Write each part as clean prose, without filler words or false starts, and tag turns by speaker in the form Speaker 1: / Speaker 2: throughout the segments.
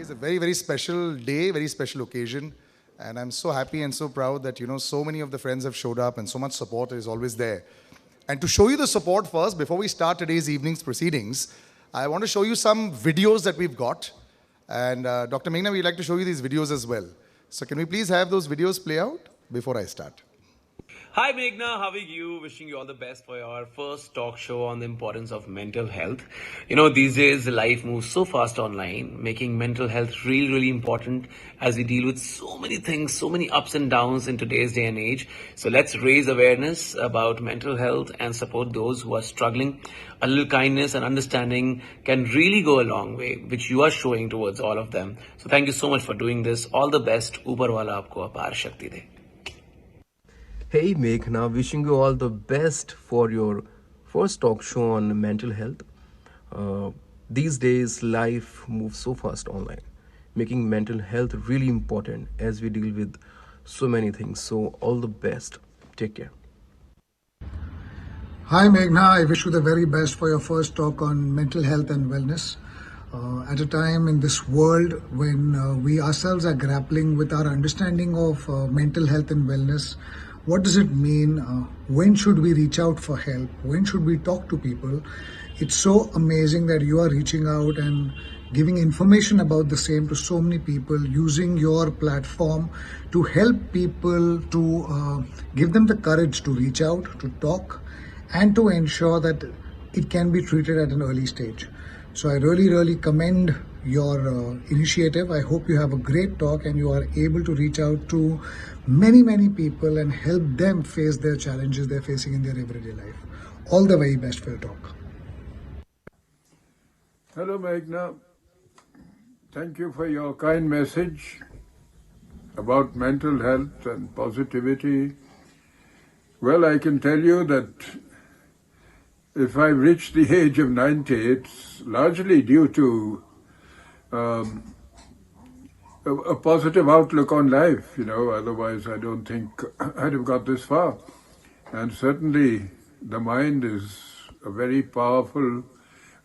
Speaker 1: It's a very, very special day, very special occasion. And I'm so happy and so proud that, so many of the friends have showed up and so much support is always there. And to show you the support first, before we start today's evening's proceedings, I want to show you some videos that we've got. And Dr. Meghna, we'd like to show you these videos as well. So can we please have those videos play out before I start?
Speaker 2: Hi Meghna, how are you? Wishing you all the best for your first talk show on the importance of mental health. These days life moves so fast online, making mental health really, really important as we deal with so many things, so many ups and downs in today's day and age. So let's raise awareness about mental health and support those who are struggling. A little kindness and understanding can really go a long way, which you are showing towards all of them. So thank you so much for doing this. All the best. Upar wala aapko apar shakti de.
Speaker 3: Hey Meghna, wishing you all the best for your first talk show on mental health. These days, life moves so fast online, making mental health really important as we deal with so many things. So all the best. Take care.
Speaker 4: Hi Meghna, I wish you the very best for your first talk on mental health and wellness. At a time in this world when we ourselves are grappling with our understanding of mental health and wellness, what does it mean? When should we reach out for help? When should we talk to people? It's so amazing that you are reaching out and giving information about the same to so many people, using your platform to help people, to give them the courage to reach out, to talk, and to ensure that it can be treated at an early stage. So I really, really commend your initiative. I hope you have a great talk and you are able to reach out to many, many people and help them face their challenges they're facing in their everyday life. All the very best for your talk.
Speaker 5: Hello, Meghna. Thank you for your kind message about mental health and positivity. Well, I can tell you that if I've reached the age of 90, it's largely due to a positive outlook on life, otherwise I don't think I'd have got this far. And certainly the mind is a very powerful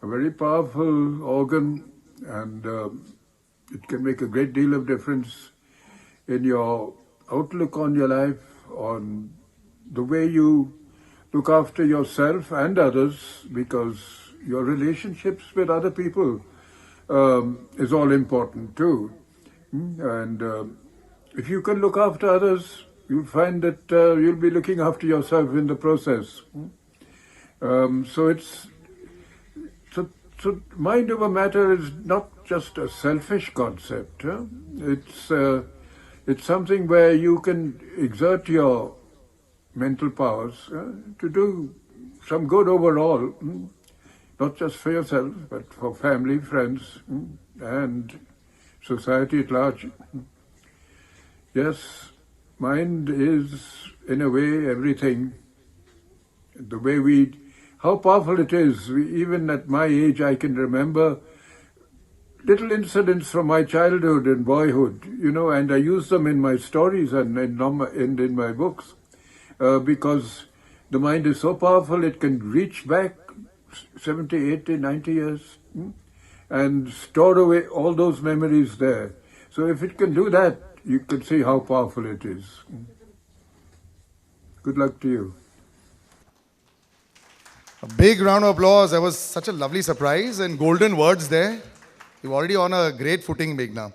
Speaker 5: organ, and it can make a great deal of difference in your outlook on your life, on the way you look after yourself and others, because your relationships with other people is all important too. And if you can look after others, you'll find that you'll be looking after yourself in the process. So mind over matter is not just a selfish concept. Huh? It's something where you can exert your mental powers to do some good overall, not just for yourself, but for family, friends, and society at large. Yes, mind is, in a way, everything. The way how powerful it is. Even at my age, I can remember little incidents from my childhood and boyhood, and I use them in my stories and in my books. Because the mind is so powerful, it can reach back 70, 80, 90 years and store away all those memories there. So if it can do that, you can see how powerful it is. Good luck to you.
Speaker 1: A big round of applause. That was such a lovely surprise and golden words there. You're already on a great footing, Meghna.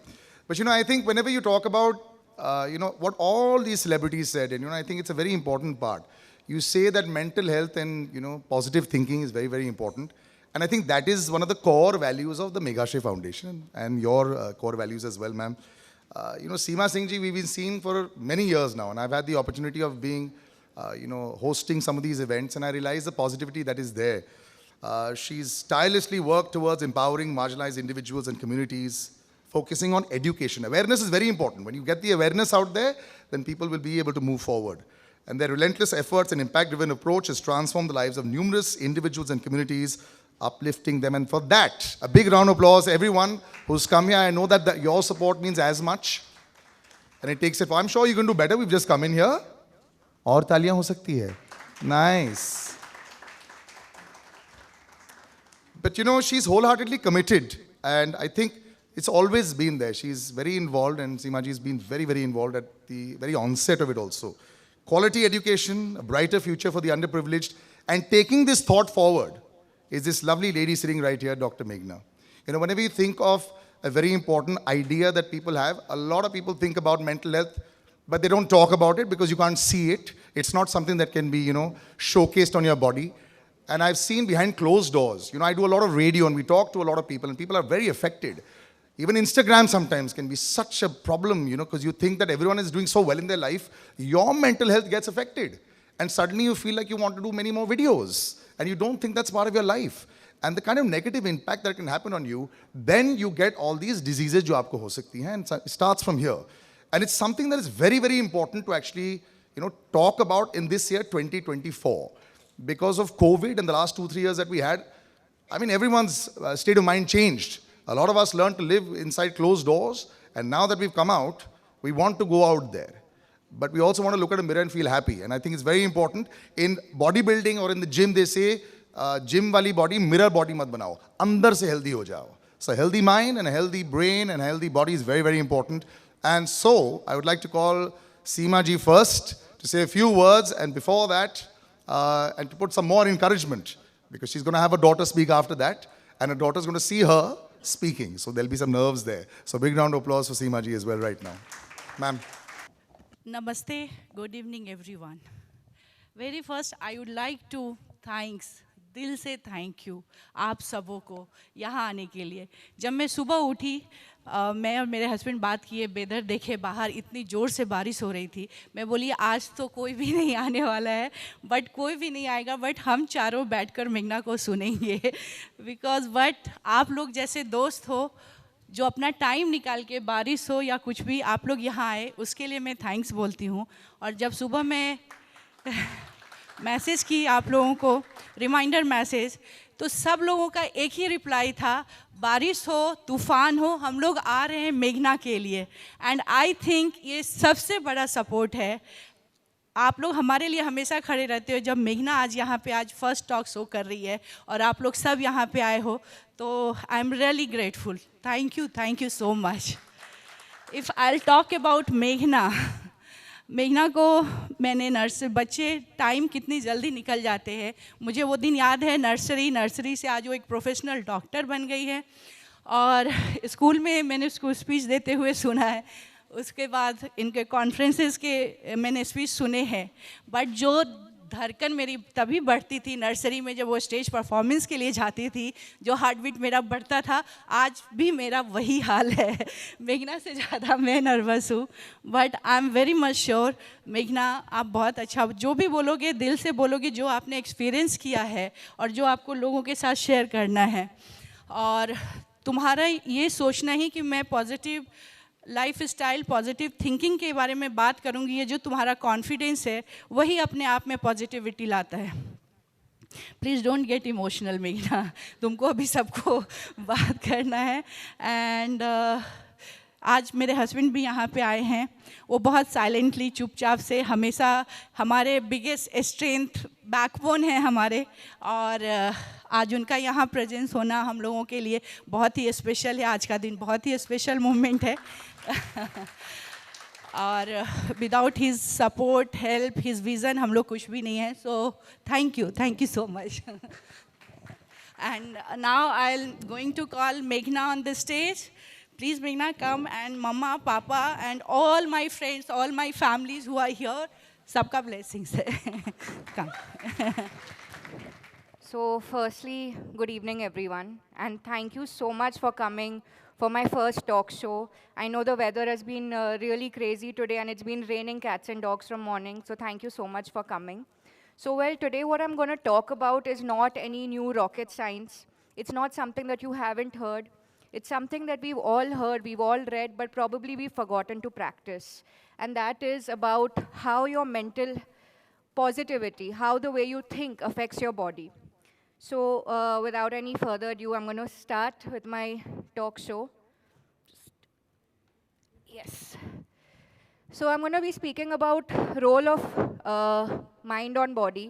Speaker 1: But I think whenever you talk about what all these celebrities said, and I think it's a very important part. You say that mental health and positive thinking is very, very important, and I think that is one of the core values of the Meghna Foundation and your core values as well, ma'am. Seema Singh ji, we've been seeing for many years now, and I've had the opportunity of being, hosting some of these events, and I realize the positivity that is there. She's tirelessly worked towards empowering marginalized individuals and communities, focusing on education. Awareness is very important. When you get the awareness out there, then people will be able to move forward. And their relentless efforts and impact-driven approach has transformed the lives of numerous individuals and communities, uplifting them. And for that, a big round of applause, everyone who's come here. I know that your support means as much. And it takes it. I'm sure you can do better. We've just come in here. और तालियां हो सकती है. Nice. But she's wholeheartedly committed. And I think It's always been there. She's very involved, and Seemaji has been very, very involved at the very onset of it also. Quality education, a brighter future for the underprivileged, and taking this thought forward is this lovely lady sitting right here, Dr. Meghna. You know, whenever you think of a very important idea that people have, a lot of people think about mental health, but they don't talk about it because you can't see it. It's not something that can be, showcased on your body. And I've seen behind closed doors. I do a lot of radio and we talk to a lot of people, and people are very affected. Even Instagram sometimes can be such a problem, because you think that everyone is doing so well in their life, your mental health gets affected. And suddenly you feel like you want to do many more videos, and you don't think that's part of your life. And the kind of negative impact that can happen on you, then you get all these diseases jo aapko ho sakti hain, and it starts from here. And it's something that is very, very important to actually, talk about in this year, 2024. Because of COVID and the last 2-3 years that we had, I mean, everyone's state of mind changed. A lot of us learned to live inside closed doors, and now that we've come out, we want to go out there. But we also want to look at a mirror and feel happy. And I think it's very important. In bodybuilding or in the gym, they say, gym wali body, mirror body mat banao. Andar se healthy ho jao. So a healthy mind and a healthy brain and a healthy body is very, very important. And so I would like to call Seema ji first to say a few words, and before that, and to put some more encouragement, because she's going to have a daughter speak after that, and her daughter's going to see her speaking. So there'll be some nerves there. So big round of applause for Seema ji as well right now. Ma'am.
Speaker 6: Namaste, good evening everyone. Very first I would like to thanks, दिल से thank you आप सबों को यहाँ आने के लिए. जब मैं सुबह उठी, मैं और मेरे हस्बैंड बात किए, वेदर देखे, बाहर इतनी ज़ोर से बारिश हो रही थी. मैं बोली आज तो कोई भी नहीं आने वाला है, बट कोई भी नहीं आएगा, बट हम चारों बैठकर मेघना को सुनेंगे. बिकॉज बट आप लोग जैसे दोस्त हो जो अपना टाइम निकाल के, बारिश हो या कुछ भी, आप लोग यहाँ आए, उसके लिए मैं थैंक्स बोलती हूँ. और जब सुबह मैं मैसेज की आप लोगों को, रिमाइंडर मैसेज, तो सब लोगों का एक ही रिप्लाई था, बारिश हो, तूफ़ान हो, हम लोग आ रहे हैं मेघना के लिए. एंड आई थिंक ये सबसे बड़ा सपोर्ट है. आप लोग हमारे लिए हमेशा खड़े रहते हो. जब मेघना आज यहाँ पे आज फर्स्ट टॉक शो कर रही है और आप लोग सब यहाँ पे आए हो, तो I am really grateful. Thank you so much. If I will talk about मेघना, मेघना को मैंने बच्चे टाइम कितनी जल्दी निकल जाते हैं. मुझे वो दिन याद है, नर्सरी से आज वो एक प्रोफेशनल डॉक्टर बन गई है. और स्कूल में मैंने उसको स्पीच देते हुए सुना है, उसके बाद इनके कॉन्फ्रेंसेस के मैंने स्पीच सुने हैं. बट जो धड़कन मेरी तभी बढ़ती थी नर्सरी में, जब वो स्टेज परफॉर्मेंस के लिए जाती थी, जो हार्ट बीट मेरा बढ़ता था, आज भी मेरा वही हाल है. मेघना से ज़्यादा मैं नर्वस हूँ. But I am very much sure मेघना, आप बहुत अच्छा, जो भी बोलोगे दिल से बोलोगे, जो आपने एक्सपीरियंस किया है और जो आपको लोगों के साथ शेयर करना है. और तुम्हारा ये सोचना ही कि मैं positive life style, positive thinking के बारे में बात करूंगी, ये जो तुम्हारा कॉन्फिडेंस है वही अपने आप में पॉजिटिविटी लाता है. प्लीज़ डोंट गेट इमोशनल मेघना, तुमको अभी सबको बात करना है. एंड आज मेरे हस्बैंड भी यहाँ पे आए हैं. वो बहुत साइलेंटली, चुपचाप से, हमेशा हमारे बिगेस्ट स्ट्रेंथ, बैकबोन है हमारे. और आज उनका यहाँ प्रेजेंस होना हम लोगों के लिए बहुत ही स्पेशल है. आज का दिन बहुत ही स्पेशल मोमेंट है. और without his support, help, his vision, हम लोग कुछ भी नहीं है. So thank you so much. And now I am going to call मेघना on the stage. Please Meghna, come, and Mama, Papa, and all my friends, all my families who are here, sabka blessings hai. Come.
Speaker 7: So firstly, good evening everyone, and thank you so much for coming for my first talk show. I know the weather has been really crazy today, and it's been raining cats and dogs from morning, so thank you so much for coming. So well, today what I'm going to talk about is not any new rocket science. It's not something that you haven't heard. It's something that we've all heard, we've all read, but probably we've forgotten to practice. And that is about how your mental positivity, how the way you think affects your body. So without any further ado, I'm going to start with my talk show. Yes. So I'm going to be speaking about role of mind on body.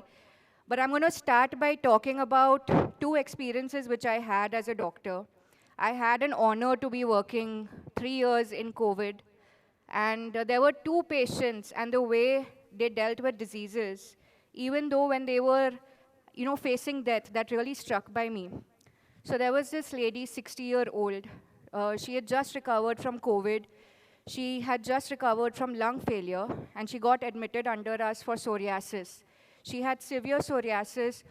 Speaker 7: But I'm going to start by talking about two experiences which I had as a doctor. I had an honor to be working 3 years in COVID, and there were two patients, and the way they dealt with diseases, even though when they were, facing death, that really struck by me. So there was this lady, 60-year-old. She had just recovered from COVID. She had just recovered from lung failure, and she got admitted under us for psoriasis. She had severe psoriasis.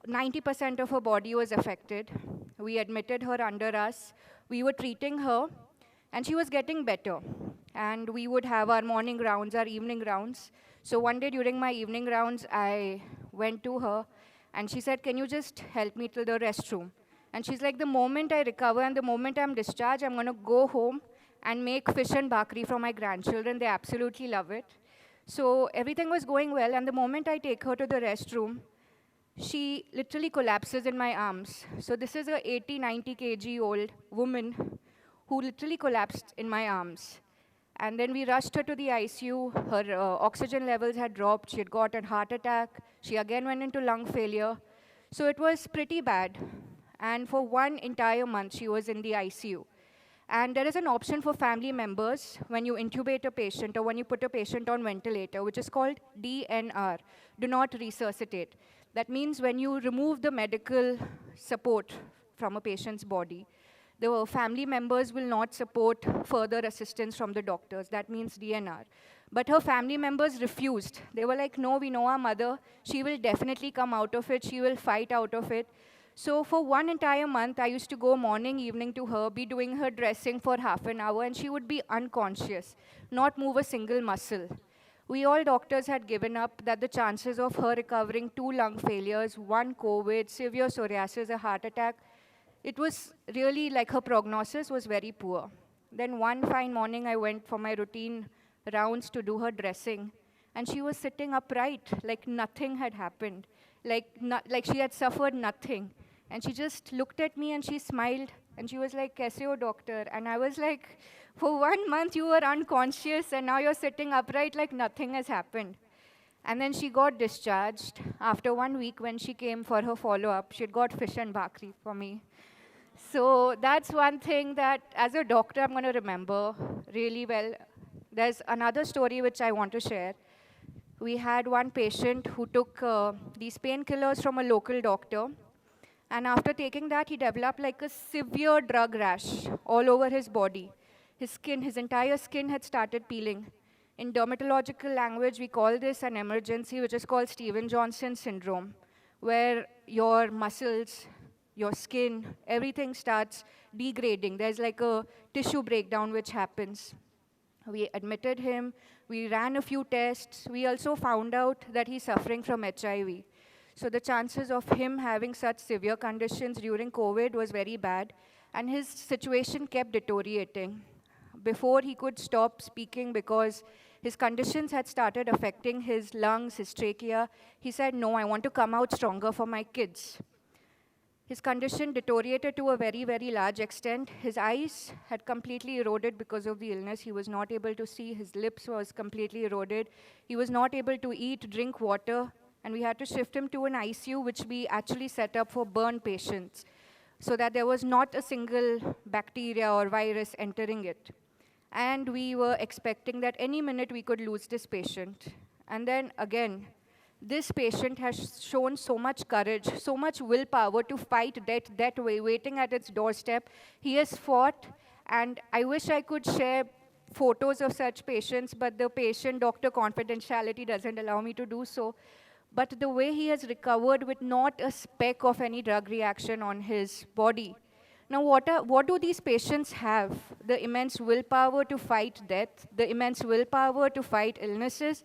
Speaker 7: 90% of her body was affected. We admitted her under us. We were treating her, and she was getting better. And we would have our morning rounds, our evening rounds. So one day during my evening rounds, I went to her, and she said, "Can you just help me to the restroom?" And she's like, "The moment I recover and the moment I'm discharged, I'm going to go home and make fish and bakri for my grandchildren. They absolutely love it." So everything was going well, and the moment I take her to the restroom, she literally collapses in my arms. So this is a 80, 90 kg old woman who literally collapsed in my arms. And then we rushed her to the ICU. Her oxygen levels had dropped. She had got a heart attack. She again went into lung failure. So it was pretty bad. And for one entire month, she was in the ICU. And there is an option for family members when you intubate a patient or when you put a patient on ventilator, which is called DNR, do not resuscitate. That means when you remove the medical support from a patient's body, the family members will not support further assistance from the doctors. That means DNR. But her family members refused. They were like, "No, we know our mother. She will definitely come out of it. She will fight out of it." So for one entire month, I used to go morning, evening to her, be doing her dressing for half an hour, and she would be unconscious, not move a single muscle. We all doctors had given up that the chances of her recovering 2 lung failures, 1 COVID, severe psoriasis, a heart attack, it was really like her prognosis was very poor. Then one fine morning, I went for my routine rounds to do her dressing, and she was sitting upright, like nothing had happened, like she had suffered nothing. And she just looked at me and she smiled, and she was like, "Kaise ho, doctor?" And I was like, "For 1 month you were unconscious, and now you're sitting upright like nothing has happened." And then she got discharged. After 1 week, when she came for her follow-up, she had got fish and bakri for me. So that's one thing that, as a doctor, I'm going to remember really well. There's another story which I want to share. We had one patient who took these painkillers from a local doctor. And after taking that, he developed like a severe drug rash all over his body. His skin, his entire skin had started peeling. In dermatological language, we call this an emergency, which is called Steven-Johnson syndrome, where your muscles, your skin, everything starts degrading. There's like a tissue breakdown which happens. We admitted him. We ran a few tests. We also found out that he's suffering from HIV. So the chances of him having such severe conditions during COVID was very bad, and his situation kept deteriorating. Before he could stop speaking because his conditions had started affecting his lungs, his trachea, he said, "No, I want to come out stronger for my kids." His condition deteriorated to a very, very large extent. His eyes had completely eroded because of the illness. He was not able to see. His lips was completely eroded. He was not able to eat, drink water. And we had to shift him to an ICU, which we actually set up for burn patients, so that there was not a single bacteria or virus entering it. And we were expecting that any minute we could lose this patient. And then again, this patient has shown so much courage, so much willpower to fight death that way, waiting at its doorstep. He has fought, and I wish I could share photos of such patients, but the patient-doctor confidentiality doesn't allow me to do so. But the way he has recovered with not a speck of any drug reaction on his body. Now, what do these patients have? The immense willpower to fight death, the immense willpower to fight illnesses.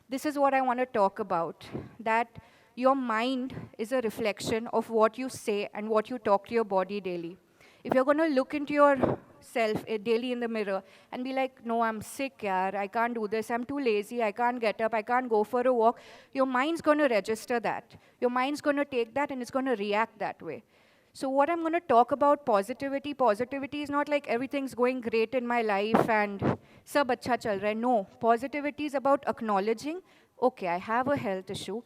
Speaker 7: This is what I want to talk about, that your mind is a reflection of what you say and what you talk to your body daily. If you're going to look into yourself daily in the mirror and be like, "No, I'm sick, yaar, I can't do this, I'm too lazy, I can't get up, I can't go for a walk," your mind's going to register that. Your mind's going to take that and it's going to react that way. So what I'm going to talk about positivity. Positivity is not like everything's going great in my life and sab acha chal raha hai. No, positivity is about acknowledging, okay, I have a health issue.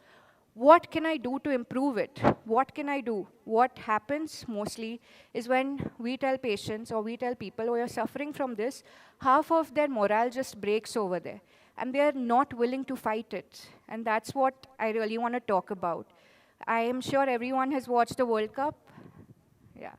Speaker 7: what can I do to improve it? What can I do? What happens mostly is when we tell patients or we tell people who are suffering from this, half of their morale just breaks over there. And they're not willing to fight it. And that's what I really want to talk about. I am sure everyone has watched the World Cup. Yeah.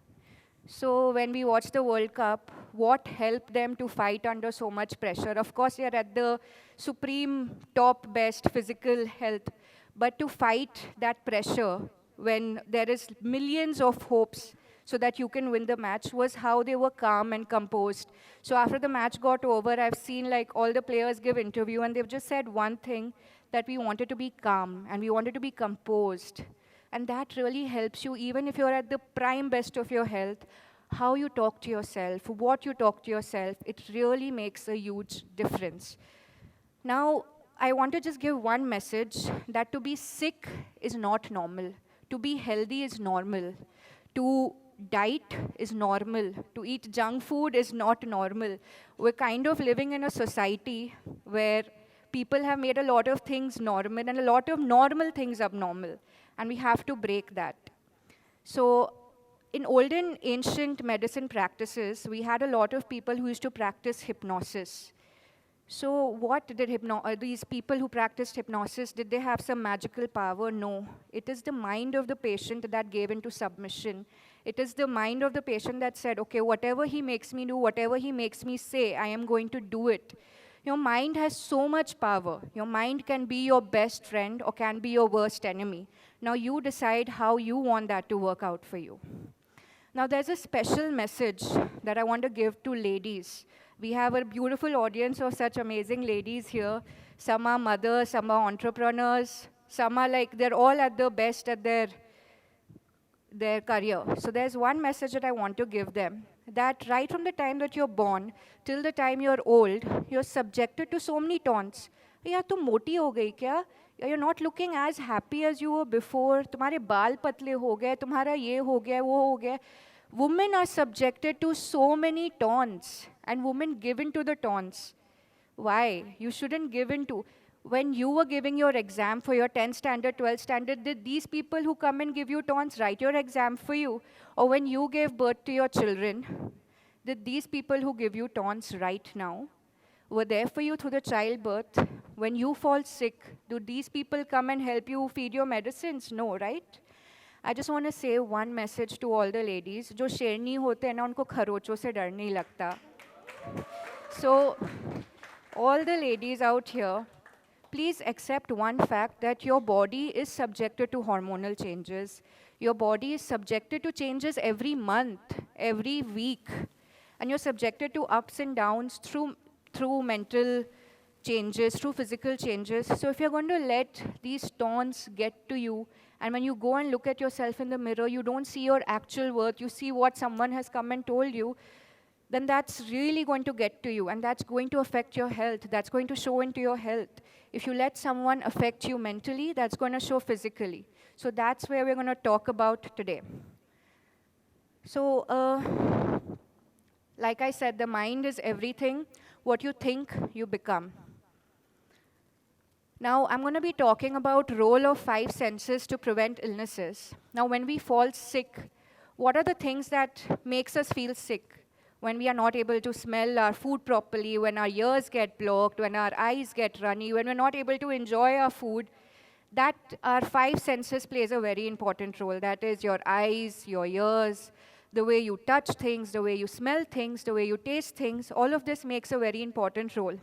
Speaker 7: So when we watch the World Cup, what helped them to fight under so much pressure? Of course, they're at the supreme top best physical health, but to fight that pressure when there is millions of hopes so that you can win the match was how they were calm and composed. So after the match got over, I've seen like all the players give interview and they've just said one thing, that we wanted to be calm and we wanted to be composed. And that really helps you, even if you're at the prime best of your health, how you talk to yourself, what you talk to yourself, it really makes a huge difference. Now, I want to just give one message that to be sick is not normal. To be healthy is normal. To diet is normal. To eat junk food is not normal. We're kind of living in a society where people have made a lot of things normal and a lot of normal things abnormal. And we have to break that. So in olden ancient medicine practices, we had a lot of people who used to practice hypnosis. So what did these people who practiced hypnosis, did they have some magical power? No. It is the mind of the patient that gave into submission. It is the mind of the patient that said, okay, whatever he makes me do, whatever he makes me say, I am going to do it. Your mind has so much power. Your mind can be your best friend or can be your worst enemy. Now you decide how you want that to work out for you. Now there's a special message that I want to give to ladies. We have a beautiful audience of such amazing ladies here. Some are mothers, some are entrepreneurs, some are like, they're all at the best at their career. So there's one message that I want to give them, that right from the time that you're born till the time you're old, you're subjected to so many taunts. यार तुम मोटी हो गई क्या? You're not looking as happy as you were before. तुम्हारे बाल पतले हो गए, तुम्हारा ये हो गया, वो हो गया. Women are subjected to so many taunts, and women give in to the taunts. Why? You shouldn't give in to. When you were giving your exam for your 10th standard, 12th standard, did these people who come and give you taunts write your exam for you? Or when you gave birth to your children, did these people who give you taunts right now were there for you through the childbirth? When you fall sick, do these people come and help you feed your medicines? No, right? I just want to say one message to all the ladies. जो शेरनी होते हैं ना, उनको खरोचों से डर नहीं लगता. So, all the ladies out here, please accept one fact that your body is subjected to hormonal changes. Your body is subjected to changes every month, every week. And you're subjected to ups and downs through mental changes, through physical changes. So if you're going to let these taunts get to you, and when you go and look at yourself in the mirror, you don't see your actual worth, you see what someone has come and told you, then that's really going to get to you, and that's going to affect your health. That's going to show into your health. If you let someone affect you mentally, that's going to show physically. So that's where we're going to talk about today. So, like I said, the mind is everything. What you think, you become. Now, I'm going to be talking about role of 5 senses to prevent illnesses. Now, when we fall sick, what are the things that makes us feel sick? When we are not able to smell our food properly, when our ears get blocked, when our eyes get runny, when we're not able to enjoy our food, that our 5 senses plays a very important role. That is your eyes, your ears, the way you touch things, the way you smell things, the way you taste things, all of this makes a very important role.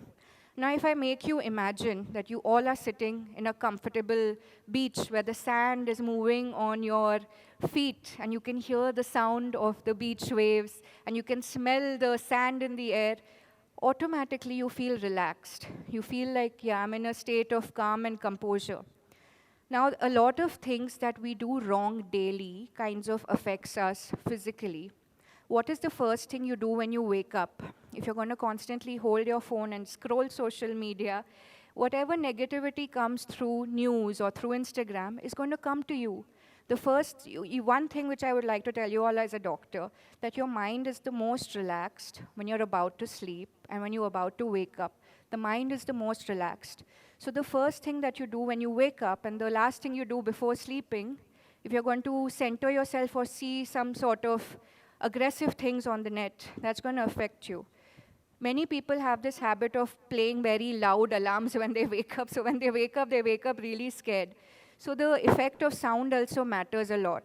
Speaker 7: Now, if I make you imagine that you all are sitting in a comfortable beach where the sand is moving on your feet and you can hear the sound of the beach waves and you can smell the sand in the air, automatically you feel relaxed. You feel like, yeah, I'm in a state of calm and composure. Now, a lot of things that we do wrong daily kinds of affects us physically. What is the first thing you do when you wake up? If you're going to constantly hold your phone and scroll social media, whatever negativity comes through news or through Instagram is going to come to you. The first, one thing which I would like to tell you all as a doctor, that your mind is the most relaxed when you're about to sleep and when you're about to wake up. the mind is the most relaxed. So the first thing that you do when you wake up and the last thing you do before sleeping, if you're going to center yourself or see some sort of aggressive things on the net, that's going to affect you. Many people have this habit of playing very loud alarms when they wake up. So when they wake up really scared. So the effect of sound also matters a lot.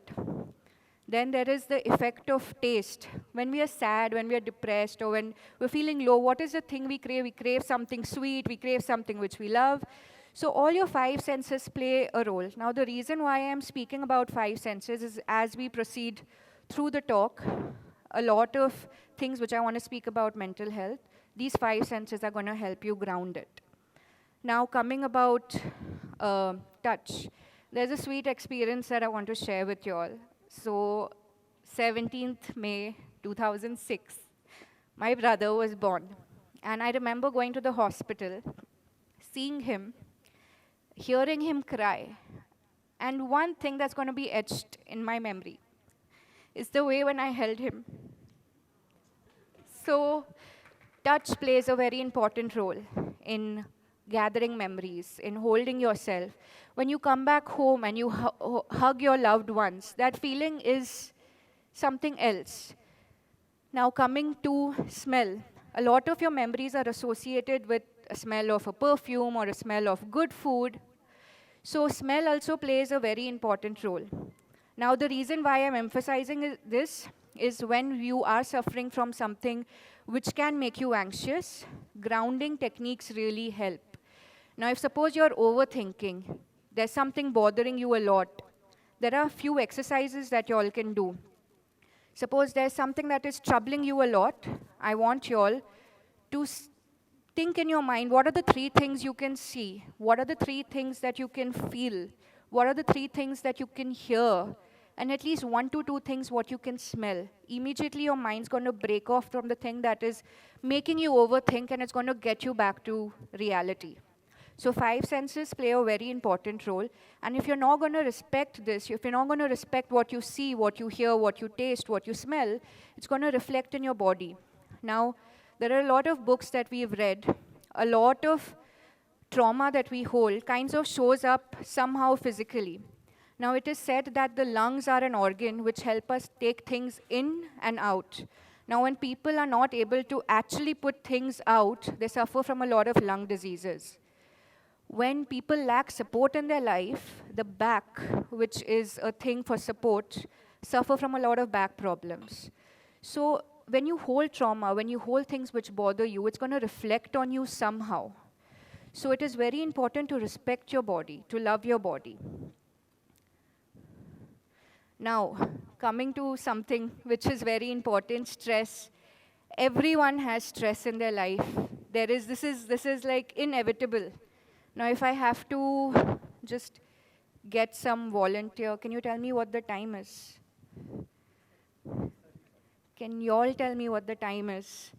Speaker 7: Then there is the effect of taste. When we are sad, when we are depressed, or when we're feeling low, what is the thing we crave? We crave something sweet, we crave something which we love. So all your five senses play a role. Now the reason why I'm speaking about five senses is as we proceed through the talk, a lot of things which I want to speak about mental health, these five senses are going to help you ground it. Now coming about touch, there's a sweet experience that I want to share with you all. So 17th May 2006, my brother was born. And I remember going to the hospital, seeing him, hearing him cry. And one thing that's going to be etched in my memory is the way when I held him. So touch plays a very important role in gathering memories, in holding yourself. When you come back home and you hug your loved ones, that feeling is something else. Now coming to smell, a lot of your memories are associated with a smell of a perfume or a smell of good food. So smell also plays a very important role. Now the reason why I'm emphasizing this is when you are suffering from something which can make you anxious, grounding techniques really help. Now if suppose you're overthinking, there's something bothering you a lot, there are a few exercises that you all can do. Suppose there's something that is troubling you a lot, I want you all to think in your mind, what are the three things you can see? What are the three things that you can feel? What are the three things that you can hear? And at least one to two things what you can smell. Immediately your mind's going to break off from the thing that is making you overthink, and it's going to get you back to reality. So five senses play a very important role. And if you're not going to respect this, if you're not going to respect what you see, what you hear, what you taste, what you smell, it's going to reflect in your body. Now, there are a lot of books that we've read. A lot of trauma that we hold kinds of shows up somehow physically. Now, it is said that the lungs are an organ which help us take things in and out. Now, when people are not able to actually put things out, they suffer from a lot of lung diseases. When people lack support in their life, the back, which is a thing for support, suffer from a lot of back problems. So when you hold trauma, when you hold things which bother you, it's going to reflect on you somehow. So it is very important to respect your body, to love your body. Now, coming to something which is very important, stress. Everyone has stress in their life. This is like inevitable. Now, if I have to just get some volunteer, can you tell me what the time is? Can you all tell me what the time is?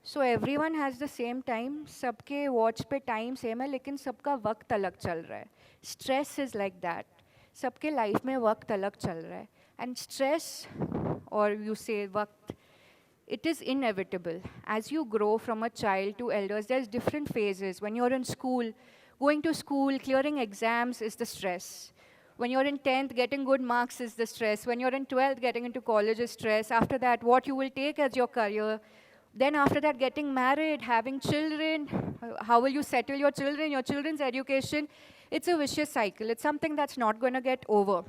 Speaker 7: So everyone has the same time. सबके watch पे time same है, लेकिन सबका वक्त अलग चल रहा है. Stress is like that. सबके life में वक्त अलग चल रहा है. And stress, or you say वक्त, it is inevitable. As you grow from a child to elders, there's different phases. When you're in school, going to school, clearing exams is the stress. When you're in 10th, getting good marks is the stress. When you're in 12th, getting into college is stress. After that, what you will take as your career. Then after that, getting married, having children. How will you settle your children, your children's education? It's a vicious cycle. It's something that's not going to get over.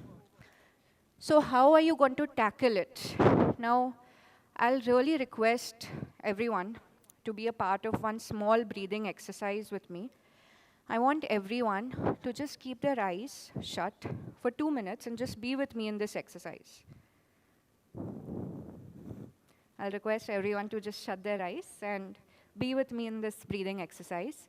Speaker 7: So how are you going to tackle it? Now, I'll really request everyone to be a part of one small breathing exercise with me. I want everyone to just keep their eyes shut for 2 minutes and just be with me in this exercise. I'll request everyone to just shut their eyes and be with me in this breathing exercise.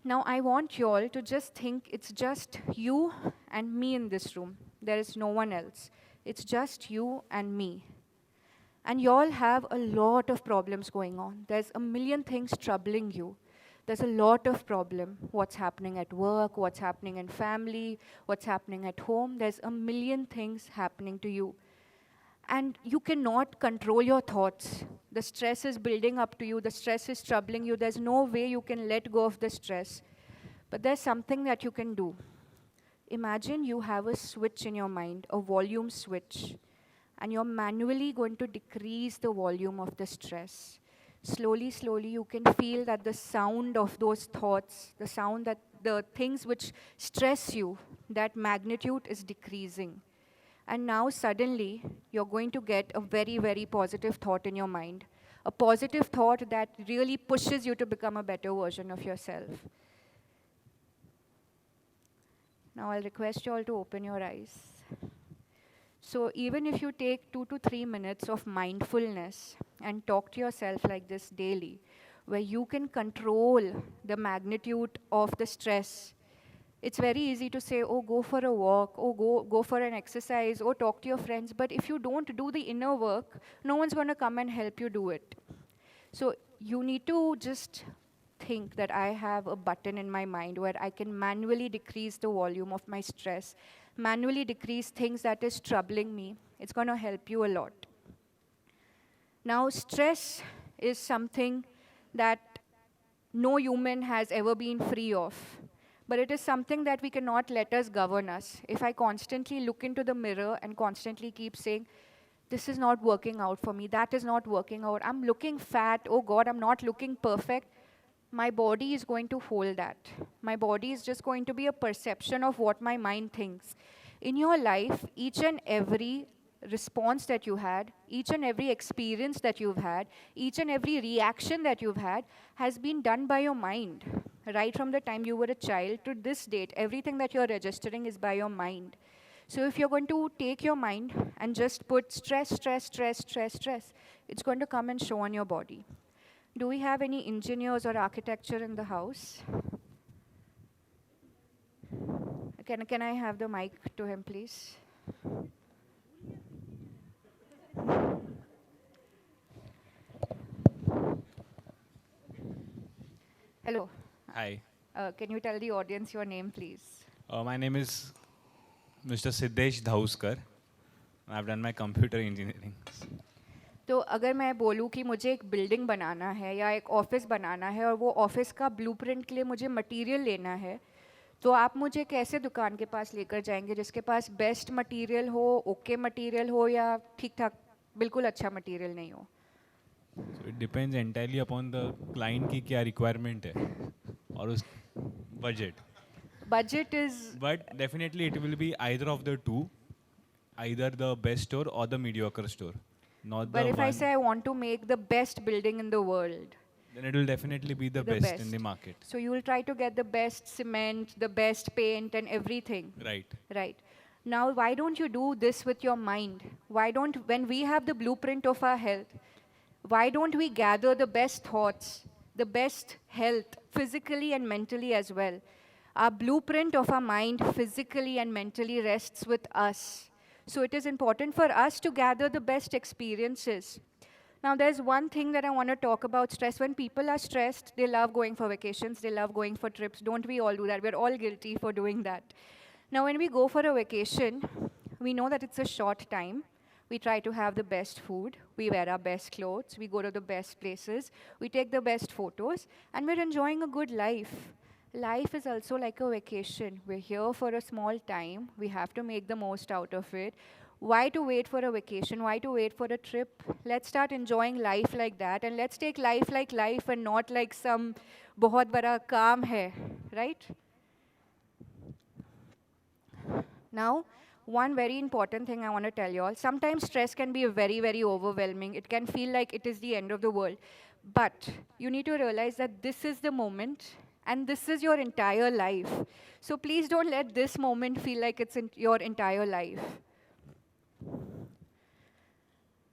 Speaker 7: Now, I want you all to just think it's just you and me in this room. There is no one else. It's just you and me. And you all have a lot of problems going on. There's a million things troubling you. There's a lot of problem. What's happening at work, what's happening in family, what's happening at home. There's a million things happening to you. And you cannot control your thoughts. The stress is building up to you, the stress is troubling you. There's no way you can let go of the stress. But there's something that you can do. Imagine you have a switch in your mind, a volume switch, and you're manually going to decrease the volume of the stress. Slowly, slowly, you can feel that the sound of those thoughts, the sound that the things which stress you, that magnitude is decreasing. And now suddenly, you're going to get a very, very positive thought in your mind. A positive thought that really pushes you to become a better version of yourself. Now I'll request you all to open your eyes. So even if you take 2 to 3 minutes of mindfulness and talk to yourself like this daily, where you can control the magnitude of the stress. It's very easy to say, oh, go for a walk, oh, go for an exercise, oh, talk to your friends. But if you don't do the inner work, no one's going to come and help you do it. So you need to just think that I have a button in my mind where I can manually decrease the volume of my stress, manually decrease things that is troubling me. It's going to help you a lot. Now, stress is something that no human has ever been free of. But it is something that we cannot let us govern us. If I constantly look into the mirror and constantly keep saying, this is not working out for me, that is not working out, I'm looking fat, oh God, I'm not looking perfect, my body is going to hold that. My body is just going to be a perception of what my mind thinks. In your life, each and every response that you had, each and every experience that you've had, each and every reaction that you've had has been done by your mind. Right from the time you were a child to this date, everything that you're registering is by your mind. So if you're going to take your mind and just put stress, stress, stress, stress, stress, it's going to come and show on your body. Do we have any engineers or architecture in the house? Can I have the mic to him, please? Hello.
Speaker 8: Hi,
Speaker 7: Can you tell the audience your name, please?
Speaker 8: my name is Mr. Siddesh Dhauskar. I've done my computer engineering.
Speaker 7: तो अगर मैं बोलूँ कि मुझे एक building बनाना है या एक ऑफिस बनाना है और वो ऑफिस का ब्लूप्रिंट के लिए मुझे मटेरियल लेना है, तो आप मुझे कैसे दुकान के पास लेकर जाएंगे जिसके पास बेस्ट मटेरियल हो, ओके मटेरियल हो या ठीक ठाक बिल्कुल अच्छा मटेरियल नहीं हो?
Speaker 8: So it depends entirely upon the client की क्या requirement है और उस budget.
Speaker 7: Budget is...
Speaker 8: But definitely it will be either of the two, either the best store or the mediocre store. Not
Speaker 7: But
Speaker 8: the
Speaker 7: if
Speaker 8: one,
Speaker 7: I say I want to make the best building in the world,
Speaker 8: then it will definitely be the best in the market.
Speaker 7: So you will try to get the best cement, the best paint and everything.
Speaker 8: Right.
Speaker 7: Right. Now, why don't you do this with your mind? Why don't, when we have the blueprint of our health, why don't we gather the best thoughts, the best health, physically and mentally as well? Our blueprint of our mind, physically and mentally, rests with us. So it is important for us to gather the best experiences. Now, there's one thing that I want to talk about stress. When people are stressed, they love going for vacations, they love going for trips. Don't we all do that? We're all guilty for doing that. Now, when we go for a vacation, we know that it's a short time. We try to have the best food, we wear our best clothes, we go to the best places, we take the best photos, and we're enjoying a good life. Life is also like a vacation. We're here for a small time. We have to make the most out of it. Why to wait for a vacation? Why to wait for a trip? Let's start enjoying life like that, and let's take life like life and not like some बहुत बड़ा काम है, right? Now, one very important thing I want to tell you all. Sometimes stress can be very, very overwhelming. It can feel like it is the end of the world. But you need to realize that this is the moment and this is your entire life. So please don't let this moment feel like it's in your entire life.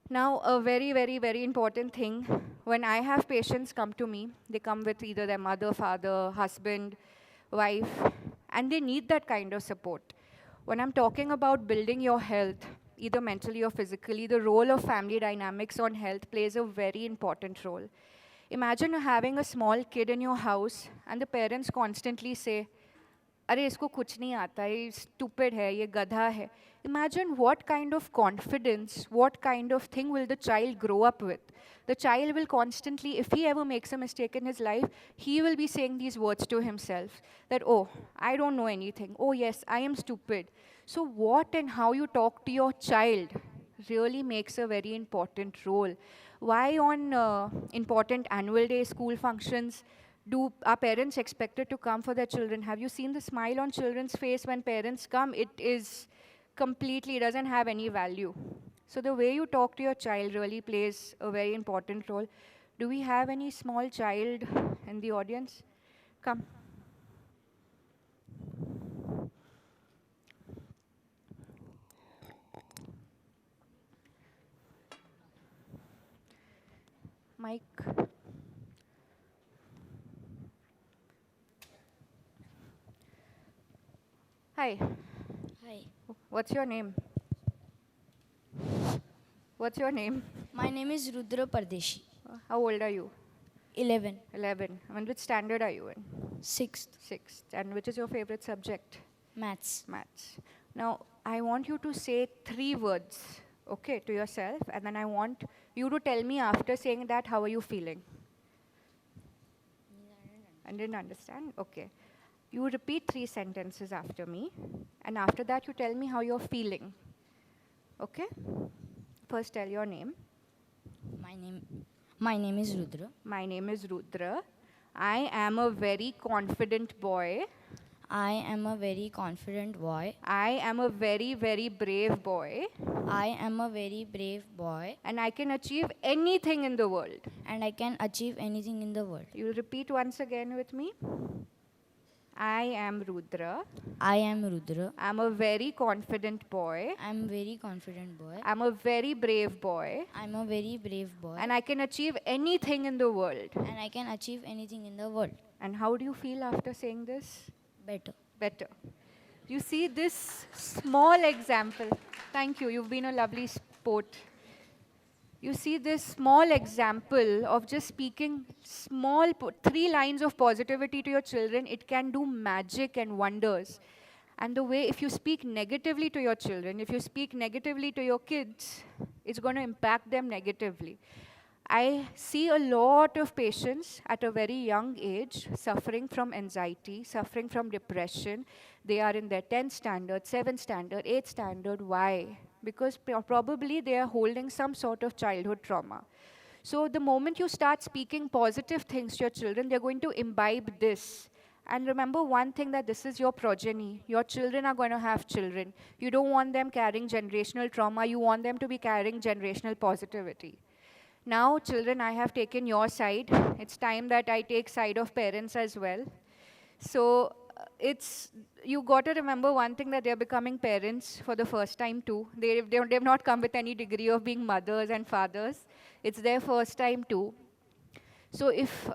Speaker 7: Now, a very, very, very important thing. When I have patients come to me, they come with either their mother, father, husband, wife, and they need that kind of support. When I'm talking about building your health, either mentally or physically, the role of family dynamics on health plays a very important role. Imagine having a small kid in your house and the parents constantly say, अरे इसको कुछ नहीं आता, ये stupid है, ये गधा है. Imagine what kind of confidence, what kind of thing will the child grow up with. The child will constantly, if he ever makes a mistake in his life, he will be saying these words to himself that, oh, I don't know anything. Oh, yes, I am stupid. So, what and how you talk to your child really makes a very important role. Why on important annual day school functions do our parents expected to come for their children? Have you seen the smile on children's face when parents come? It is completely, doesn't have any value. So the way you talk to your child really plays a very important role. Do we have any small child in the audience? Come. Mike. Hi.
Speaker 9: Hi,
Speaker 7: What's your name? What's your name?
Speaker 9: my name is Rudra Pardeshi,
Speaker 7: How old are you?
Speaker 9: 11,
Speaker 7: 11. And which standard are you in?
Speaker 9: 6th,
Speaker 7: Sixth. And which is your favorite subject?
Speaker 9: maths.
Speaker 7: Maths. Now, I want you to say 3 words, okay, to yourself, and then I want you to tell me after saying that, how are you feeling? I didn't understand? Okay. You repeat 3 sentences after me, and after that, you tell me how you're feeling. Okay? First, tell your name.
Speaker 9: My name, my name is Rudra.
Speaker 7: My name is Rudra. I am a very confident boy.
Speaker 9: I am a very confident boy.
Speaker 7: I am a very, very brave boy.
Speaker 9: I am a very brave boy,
Speaker 7: And I can achieve anything in the world.
Speaker 9: and I can achieve anything in the world.
Speaker 7: You'll repeat once again with me. I am Rudra.
Speaker 9: I am Rudra.
Speaker 7: I'm a very confident boy.
Speaker 9: I'm very confident boy.
Speaker 7: I'm a very brave boy.
Speaker 9: I'm a very brave boy,
Speaker 7: And I can achieve anything in the world.
Speaker 9: and I can achieve anything in the world.
Speaker 7: And how do you feel after saying this?
Speaker 9: Better.
Speaker 7: Better. You see this small example. Thank you. You've been a lovely sport. You see this small example of just speaking 3 lines of positivity to your children, it can do magic and wonders. And the way, if you speak negatively to your children, if you speak negatively to your kids, it's going to impact them negatively. I see a lot of patients at a very young age suffering from anxiety, suffering from depression. They are in their 10th standard, 7th standard, 8th standard. Why? Because probably they are holding some sort of childhood trauma. So the moment you start speaking positive things to your children, they're going to imbibe this. And remember one thing, that this is your progeny. Your children are going to have children. You don't want them carrying generational trauma. You want them to be carrying generational positivity. Now, children, I have taken your side. It's time that I take side of parents as well. So you got to remember one thing, that they're becoming parents for the first time too. They've not come with any degree of being mothers and fathers. It's their first time too. So if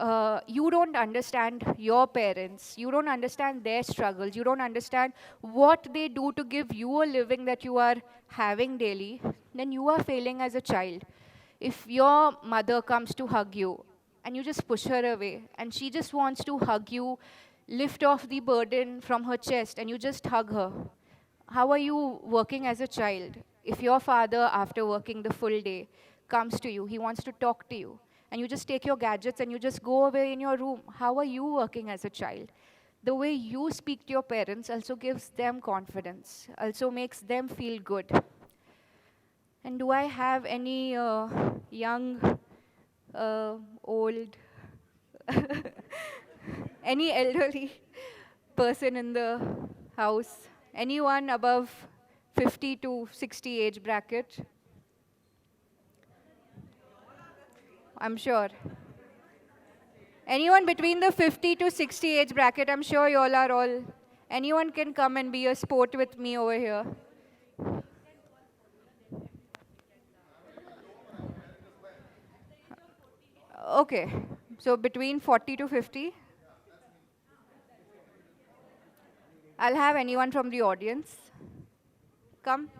Speaker 7: you don't understand your parents, you don't understand their struggles, you don't understand what they do to give you a living that you are having daily, then you are failing as a child. If your mother comes to hug you and you just push her away and she just wants to hug you, lift off the burden from her chest and you just hug her, how are you working as a child? If your father, after working the full day, comes to you, he wants to talk to you, and you just take your gadgets and you just go away in your room, how are you working as a child? The way you speak to your parents also gives them confidence, also makes them feel good. And do I have any young, old, any elderly person in the house? Anyone above 50 to 60 age bracket? I'm sure. Anyone between the 50 to 60 age bracket, I'm sure you all are all. Anyone can come and be a sport with me over here. Okay, so between 40 to 50. I'll have anyone from the audience. Come.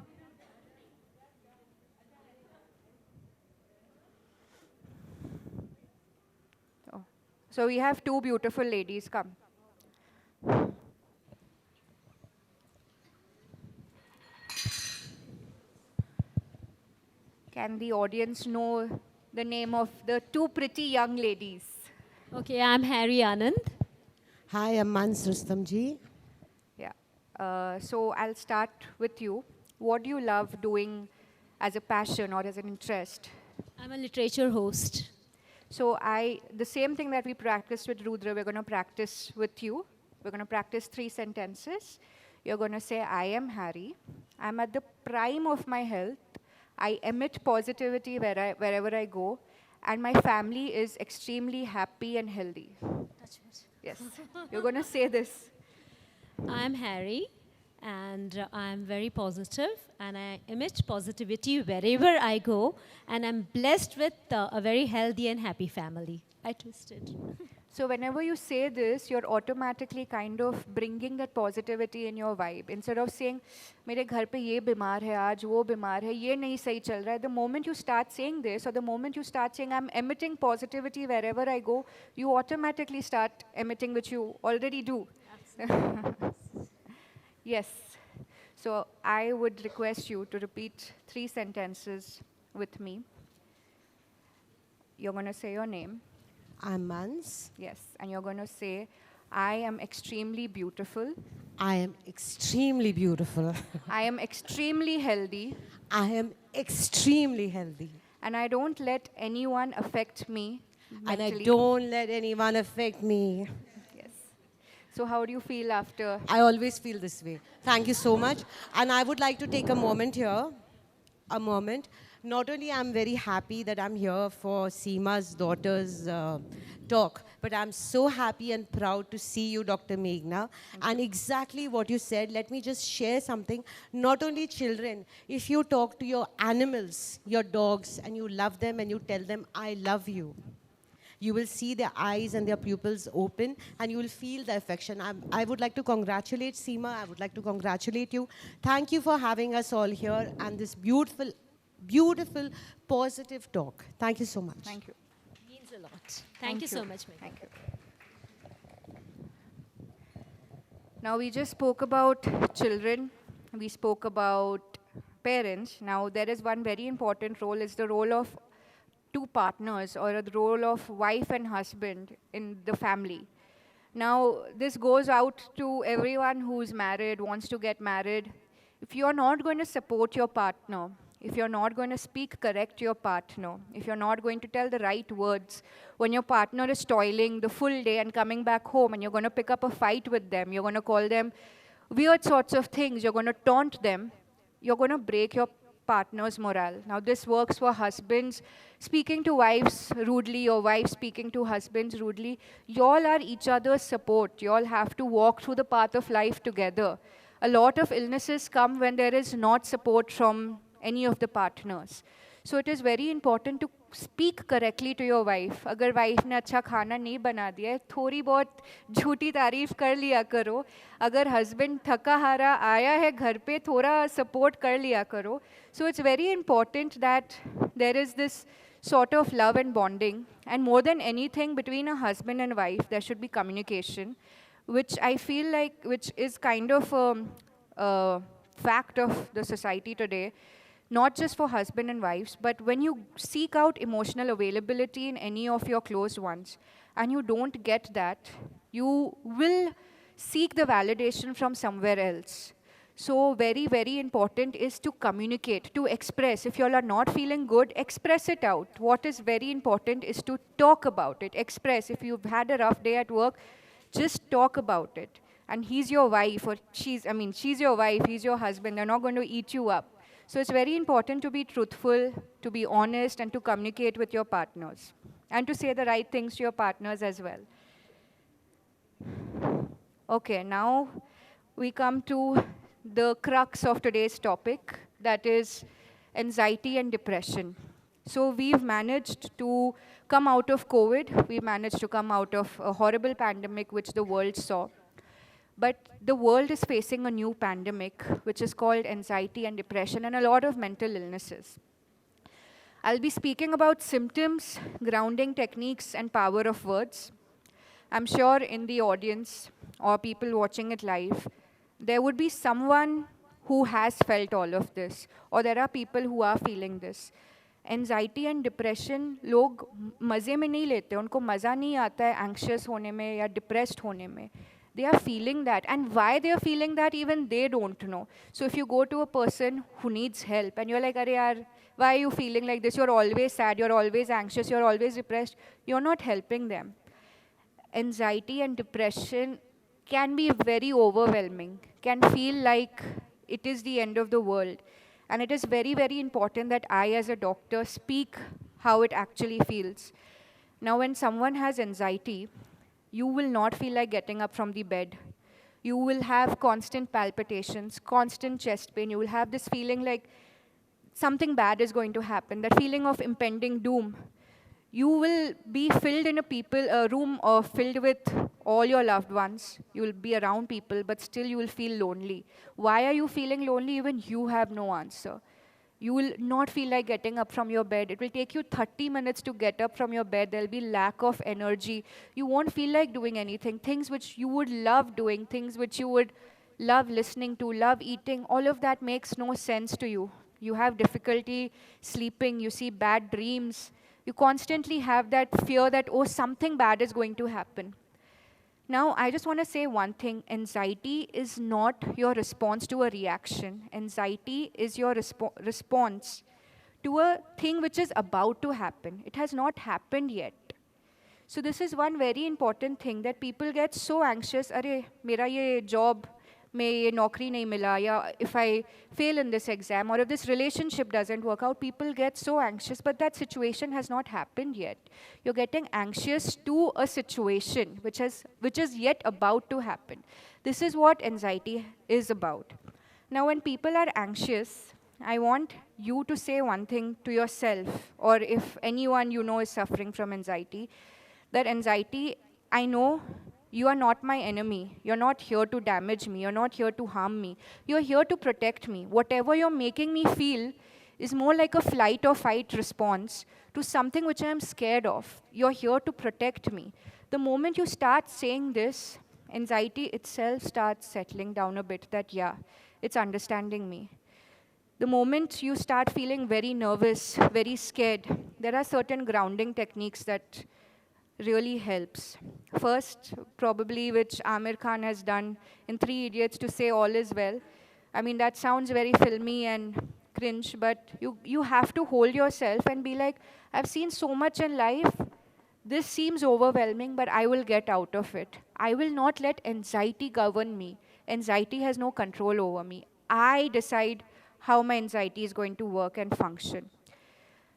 Speaker 7: Oh. So we have 2 beautiful ladies. Come. Can the audience know the name of the two pretty young ladies?
Speaker 10: Okay, I'm Harry Anand.
Speaker 11: Hi, I'm Mans Rustamji.
Speaker 7: Yeah. So I'll start with you. What do you love doing as a passion or as an interest?
Speaker 10: I'm a literature host.
Speaker 7: So the same thing that we practiced with Rudra, we're going to practice with you. We're going to practice 3 sentences. You're going to say, I am Harry. I'm at the prime of my health. I emit positivity wherever I go. And my family is extremely happy and healthy.
Speaker 10: That's it.
Speaker 7: Yes. You're going to say this.
Speaker 10: I'm Harry, and I'm very positive, and I emit positivity wherever I go, and I'm blessed with a very healthy and happy family. I twisted.
Speaker 7: So whenever you say this, you're automatically kind of bringing that positivity in your vibe. Instead of saying, मेरे घर पे ये बीमार है आज, वो बीमार है, ये नहीं सही चल रहा है. The moment you start saying this, or the moment you start saying, I'm emitting positivity wherever I go, you automatically start emitting, which you already do. Yes. So I would request you to repeat 3 sentences with me. You're going to say your name.
Speaker 11: I'm Mans.
Speaker 7: Yes, and you're going to say, I am extremely beautiful.
Speaker 11: I am extremely beautiful.
Speaker 7: I am extremely healthy.
Speaker 11: I am extremely healthy.
Speaker 7: And I don't let anyone affect me mentally.
Speaker 11: And I don't let anyone affect me.
Speaker 7: Yes. So how do you feel after?
Speaker 11: I always feel this way. Thank you so much. And I would like to take a moment here. A moment. Not only I'm very happy that I'm here for Seema's daughter's talk, but I'm so happy and proud to see you, Dr. Meghna. And exactly what you said, let me just share something. Not only children, if you talk to your animals, your dogs, and you love them and you tell them, I love you, you will see their eyes and their pupils open, and you will feel the affection. I would like to congratulate Seema. I would like to congratulate you. Thank you for having us all here and this beautiful, beautiful, positive talk. Thank you so much.
Speaker 7: Thank you.
Speaker 10: Means a lot. Thank you so much, Meghna.
Speaker 7: Thank you. Now we just spoke about children. We spoke about parents. Now there is one very important role. It's the role of 2 partners, or the role of wife and husband in the family. Now, this goes out to everyone who's married, wants to get married. If you're not going to support your partner, if you're not going to speak correct to your partner, if you're not going to tell the right words, when your partner is toiling the full day and coming back home and you're going to pick up a fight with them, you're going to call them weird sorts of things, you're going to taunt them, you're going to break your partner's morale. Now, this works for husbands speaking to wives rudely, or wives speaking to husbands rudely. You all are each other's support. You all have to walk through the path of life together. A lot of illnesses come when there is not support from any of the partners. So it is very important to speak correctly to your wife. अगर wife ने अच्छा खाना नहीं बना दिया है, थोड़ी बहुत झूठी तारीफ कर लिया करो. अगर husband थका हारा आया है घर पे, थोड़ा support कर लिया करो. So it's very important that there is this sort of love and bonding. And more than anything, between a husband and wife, there should be communication, which I feel like, which is kind of a fact of the society today. Not just for husband and wives, but when you seek out emotional availability in any of your close ones, and you don't get that, you will seek the validation from somewhere else. So very, very important is to communicate, to express. If you all are not feeling good, express it out. What is very important is to talk about it, express. If you've had a rough day at work, just talk about it. And he's your wife, or she's your wife, he's your husband, they're not going to eat you up. So it's very important to be truthful, to be honest, and to communicate with your partners. And to say the right things to your partners as well. Okay, now we come to the crux of today's topic, that is anxiety and depression. So we've managed to come out of COVID, we've managed to come out of a horrible pandemic which the world saw. But the world is facing a new pandemic, which is called anxiety and depression, and a lot of mental illnesses. I'll be speaking about symptoms, grounding techniques, and power of words. I'm sure in the audience, or people watching it live, there would be someone who has felt all of this, or there are people who are feeling this. Anxiety and depression लोग मज़े में नहीं लेते, उनको मज़ा नहीं आता है एंक्शियस होने में या डिप्रेस्ड होने में. They are feeling that, and why they are feeling that even they don't know. So if you go to a person who needs help and you're like, "Arey yaar, why are you feeling like this? You're always sad, you're always anxious, you're always depressed." You're not helping them. Anxiety and depression can be very overwhelming, can feel like it is the end of the world. And it is very, very important that I, as a doctor, speak how it actually feels. Now, when someone has anxiety, you will not feel like getting up from the bed. You will have constant palpitations, constant chest pain. You will have this feeling like something bad is going to happen, that feeling of impending doom. You will be filled in a room filled with all your loved ones. You will be around people, but still you will feel lonely. Why are you feeling lonely? Even you have no answer. You will not feel like getting up from your bed. It will take you 30 minutes to get up from your bed. There'll be lack of energy. You won't feel like doing anything. Things which you would love doing, things which you would love listening to, love eating, all of that makes no sense to you. You have difficulty sleeping. You see bad dreams. You constantly have that fear that, oh, something bad is going to happen. Now, I just want to say one thing. Anxiety is not your response to a reaction. Anxiety is your response to a thing which is about to happen. It has not happened yet. So this is one very important thing, that people get so anxious, "Arey, mera ye job mein ye naukri nahi mila," ya "if I fail in this exam," or "if this relationship doesn't work out," people get so anxious, but that situation has not happened yet. You're getting anxious to a situation which is yet about to happen. This is what anxiety is about. Now, when people are anxious, I want you to say one thing to yourself, or if anyone you know is suffering from anxiety, that anxiety, I know you are not my enemy. You're not here to damage me. You're not here to harm me. You're here to protect me. Whatever you're making me feel is more like a flight or fight response to something which I'm scared of. You're here to protect me. The moment you start saying this, anxiety itself starts settling down a bit, that, yeah, it's understanding me. The moment you start feeling very nervous, very scared, there are certain grounding techniques that really helps. First, probably, which Amir Khan has done in Three Idiots, to say all is well. I mean, that sounds very filmy and cringe, but you have to hold yourself and be like, I've seen so much in life. This seems overwhelming, but I will get out of it. I will not let anxiety govern me. Anxiety has no control over me. I decide how my anxiety is going to work and function.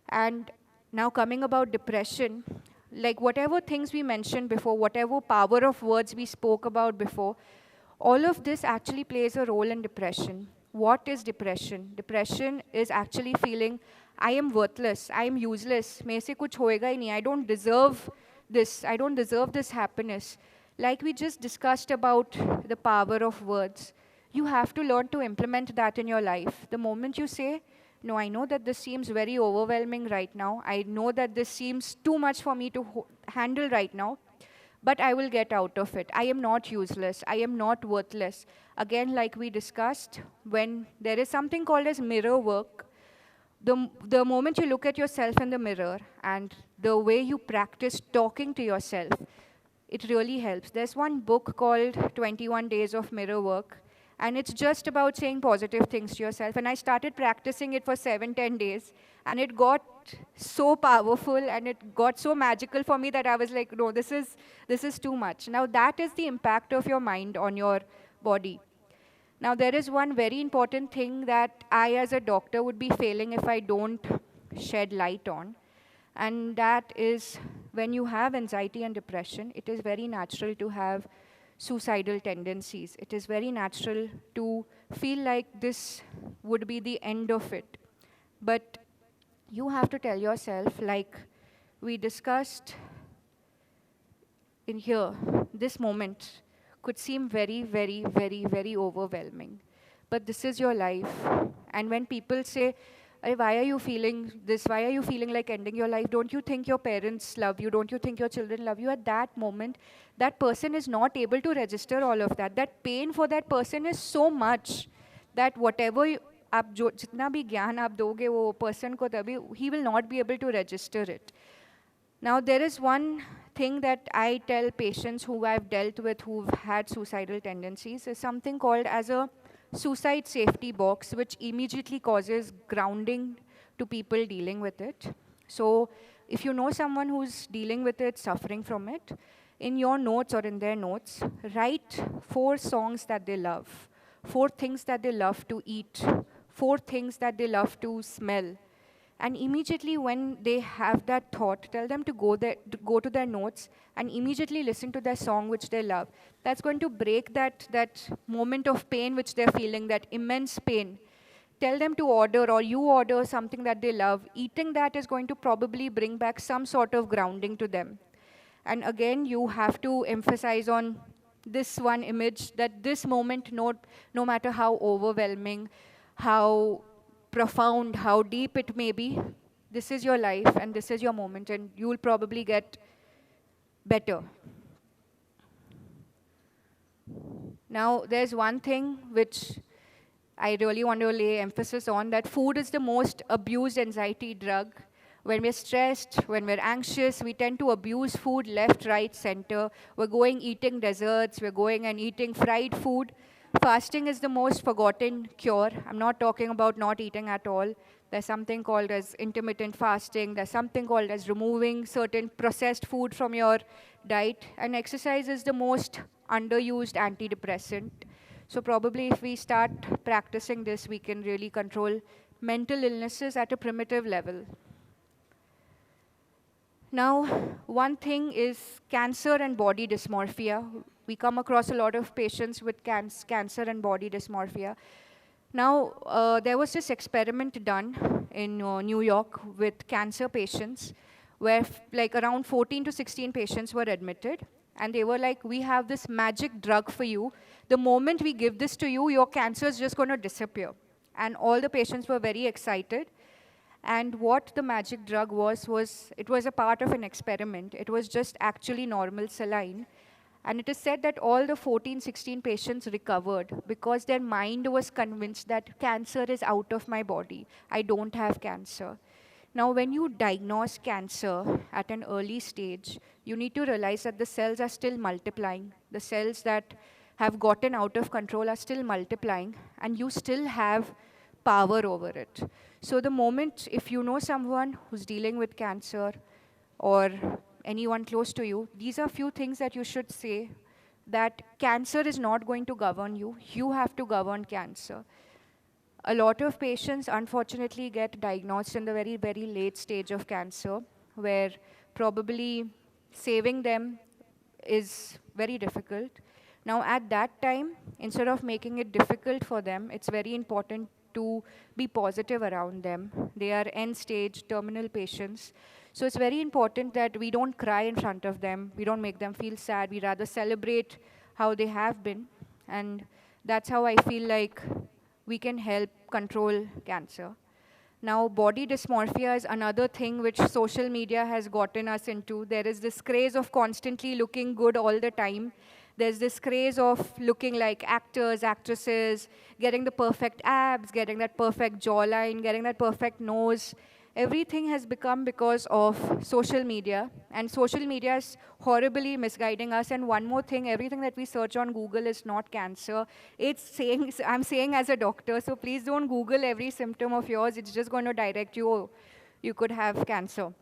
Speaker 7: And now, coming about depression, like whatever things we mentioned before, whatever power of words we spoke about before, all of this actually plays a role in depression. What is depression? Depression is actually feeling, I am worthless, I am useless, मेरे से कुछ होएगा ही नहीं, I don't deserve this, I don't deserve this happiness. Like we just discussed about the power of words, you have to learn to implement that in your life. The moment you say, no, I know that this seems very overwhelming right now. I know that this seems too much for me to handle right now, but I will get out of it. I am not useless. I am not worthless. Again, like we discussed, when there is something called as mirror work, the moment you look at yourself in the mirror and the way you practice talking to yourself, it really helps. There's one book called 21 Days of Mirror Work, and it's just about saying positive things to yourself. And I started practicing it for 7-10 days. And it got so powerful and it got so magical for me that I was like, no, this is too much. Now that is the impact of your mind on your body. Now there is one very important thing that I as a doctor would be failing if I don't shed light on. And that is, when you have anxiety and depression, it is very natural to have suicidal tendencies. It is very natural to feel like this would be the end of it. But you have to tell yourself, like we discussed in here, this moment could seem very, very, very, very overwhelming. But this is your life. And when people say, why are you feeling this? Why are you feeling like ending your life? Don't you think your parents love you? Don't you think your children love you? At that moment, that person is not able to register all of that. That pain for that person is so much that whatever आप जो जितना भी ज्ञान आप दोगे वो person को तभी he will not be able to register it. Now there is one thing that I tell patients who I've dealt with who've had suicidal tendencies is something called as a suicide safety box, which immediately causes grounding to people dealing with it. So if you know someone who's dealing with it, suffering from it, in your notes or in their notes, write 4 songs that they love, 4 things that they love to eat, 4 things that they love to smell. And immediately when they have that thought, tell them to go to their notes and immediately listen to their song which they love. That's going to break that moment of pain which they're feeling, that immense pain. Tell them to order, or you order something that they love. Eating that is going to probably bring back some sort of grounding to them. And again, you have to emphasize on this one image, that this moment, no matter how overwhelming, how profound, how deep it may be, this is your life and this is your moment, and you will probably get better. Now, there's one thing which I really want to lay emphasis on, that food is the most abused anxiety drug. When we're stressed, when we're anxious, we tend to abuse food left, right, center. We're going eating desserts, we're going and eating fried food. Fasting is the most forgotten cure. I'm not talking about not eating at all. There's something called as intermittent fasting. There's something called as removing certain processed food from your diet. And exercise is the most underused antidepressant. So probably if we start practicing this, we can really control mental illnesses at a primitive level. Now, one thing is cancer and body dysmorphia. We come across a lot of patients with cancer and body dysmorphia. Now, there was this experiment done in New York with cancer patients, where like around 14 to 16 patients were admitted. And they were like, we have this magic drug for you. The moment we give this to you, your cancer is just going to disappear. And all the patients were very excited. And what the magic drug was it was a part of an experiment. It was just actually normal saline. And it is said that all the 14, 16 patients recovered because their mind was convinced that cancer is out of my body. I don't have cancer. Now, when you diagnose cancer at an early stage, you need to realize that the cells are still multiplying. The cells that have gotten out of control are still multiplying, and you still have power over it. So the moment, if you know someone who's dealing with cancer or anyone close to you, these are few things that you should say, that cancer is not going to govern you. You have to govern cancer. A lot of patients, unfortunately, get diagnosed in the very, very late stage of cancer, where probably saving them is very difficult. Now, at that time, instead of making it difficult for them, it's very important to be positive around them. They are end-stage terminal patients. So it's very important that we don't cry in front of them. We don't make them feel sad. We rather celebrate how they have been. And that's how I feel like we can help control cancer. Now, body dysmorphia is another thing which social media has gotten us into. There is this craze of constantly looking good all the time. There's this craze of looking like actors, actresses, getting the perfect abs, getting that perfect jawline, getting that perfect nose. Everything has become because of social media, and social media is horribly misguiding us. And one more thing, everything that we search on Google is not cancer. It's saying, I'm saying as a doctor, so please don't Google every symptom of yours. It's just going to direct you, oh, you could have cancer.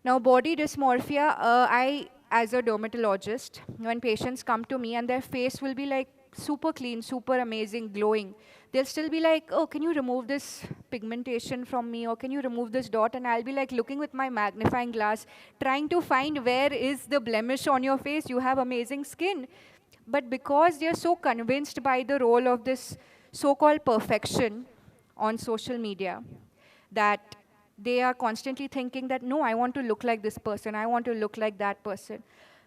Speaker 7: Now, body dysmorphia, as a dermatologist, when patients come to me and their face will be like super clean, super amazing, glowing, they'll still be like, oh, can you remove this pigmentation from me, or can you remove this dot? And I'll be like looking with my magnifying glass, trying to find where is the blemish on your face. You have amazing skin. But because they're so convinced by the role of this so-called perfection on social media, that they are constantly thinking that, no, I want to look like this person, I want to look like that person.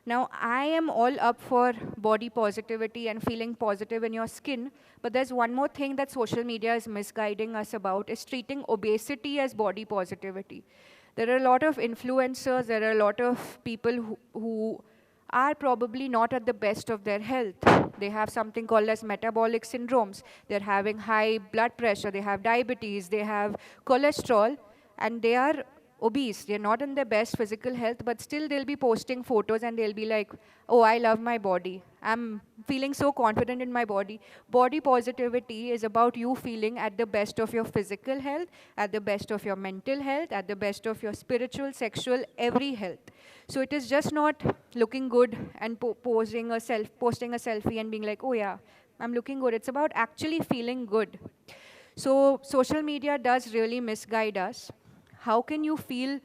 Speaker 7: Now, I am all up for body positivity and feeling positive in your skin, but there's one more thing that social media is misguiding us about, is treating obesity as body positivity. There are a lot of influencers, there are a lot of people who are probably not at the best of their health. They have something called as metabolic syndromes. They're having high blood pressure, they have diabetes, they have cholesterol, and they are obese. They're not in their best physical health, but still they'll be posting photos and they'll be like, oh, I love my body. I'm feeling so confident in my body. Body positivity is about you feeling at the best of your physical health, at the best of your mental health, at the best of your spiritual, sexual, every health. So it is just not looking good and posting a selfie and being like, oh yeah, I'm looking good. It's about actually feeling good. So social media does really misguide us. How can you feel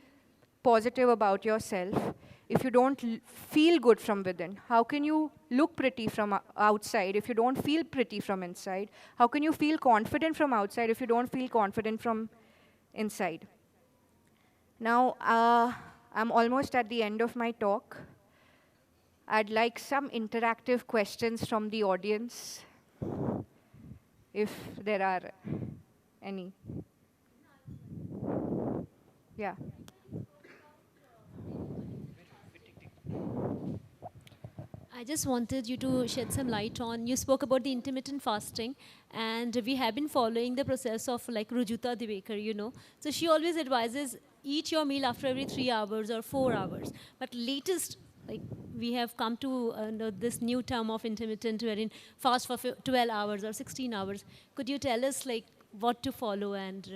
Speaker 7: positive about yourself if you don't feel good from within? How can you look pretty from outside if you don't feel pretty from inside? How can you feel confident from outside if you don't feel confident from inside? Now, I'm almost at the end of my talk. I'd like some interactive questions from the audience, if there are any. Yeah.
Speaker 10: I just wanted you to shed some light on, you spoke about the intermittent fasting, and we have been following the process of like Rujuta Divekar, you know. So she always advises, eat your meal after every 3 hours or 4 hours. But latest, like we have come to this new term of intermittent wherein fast for 12 hours or 16 hours. Could you tell us like what to follow and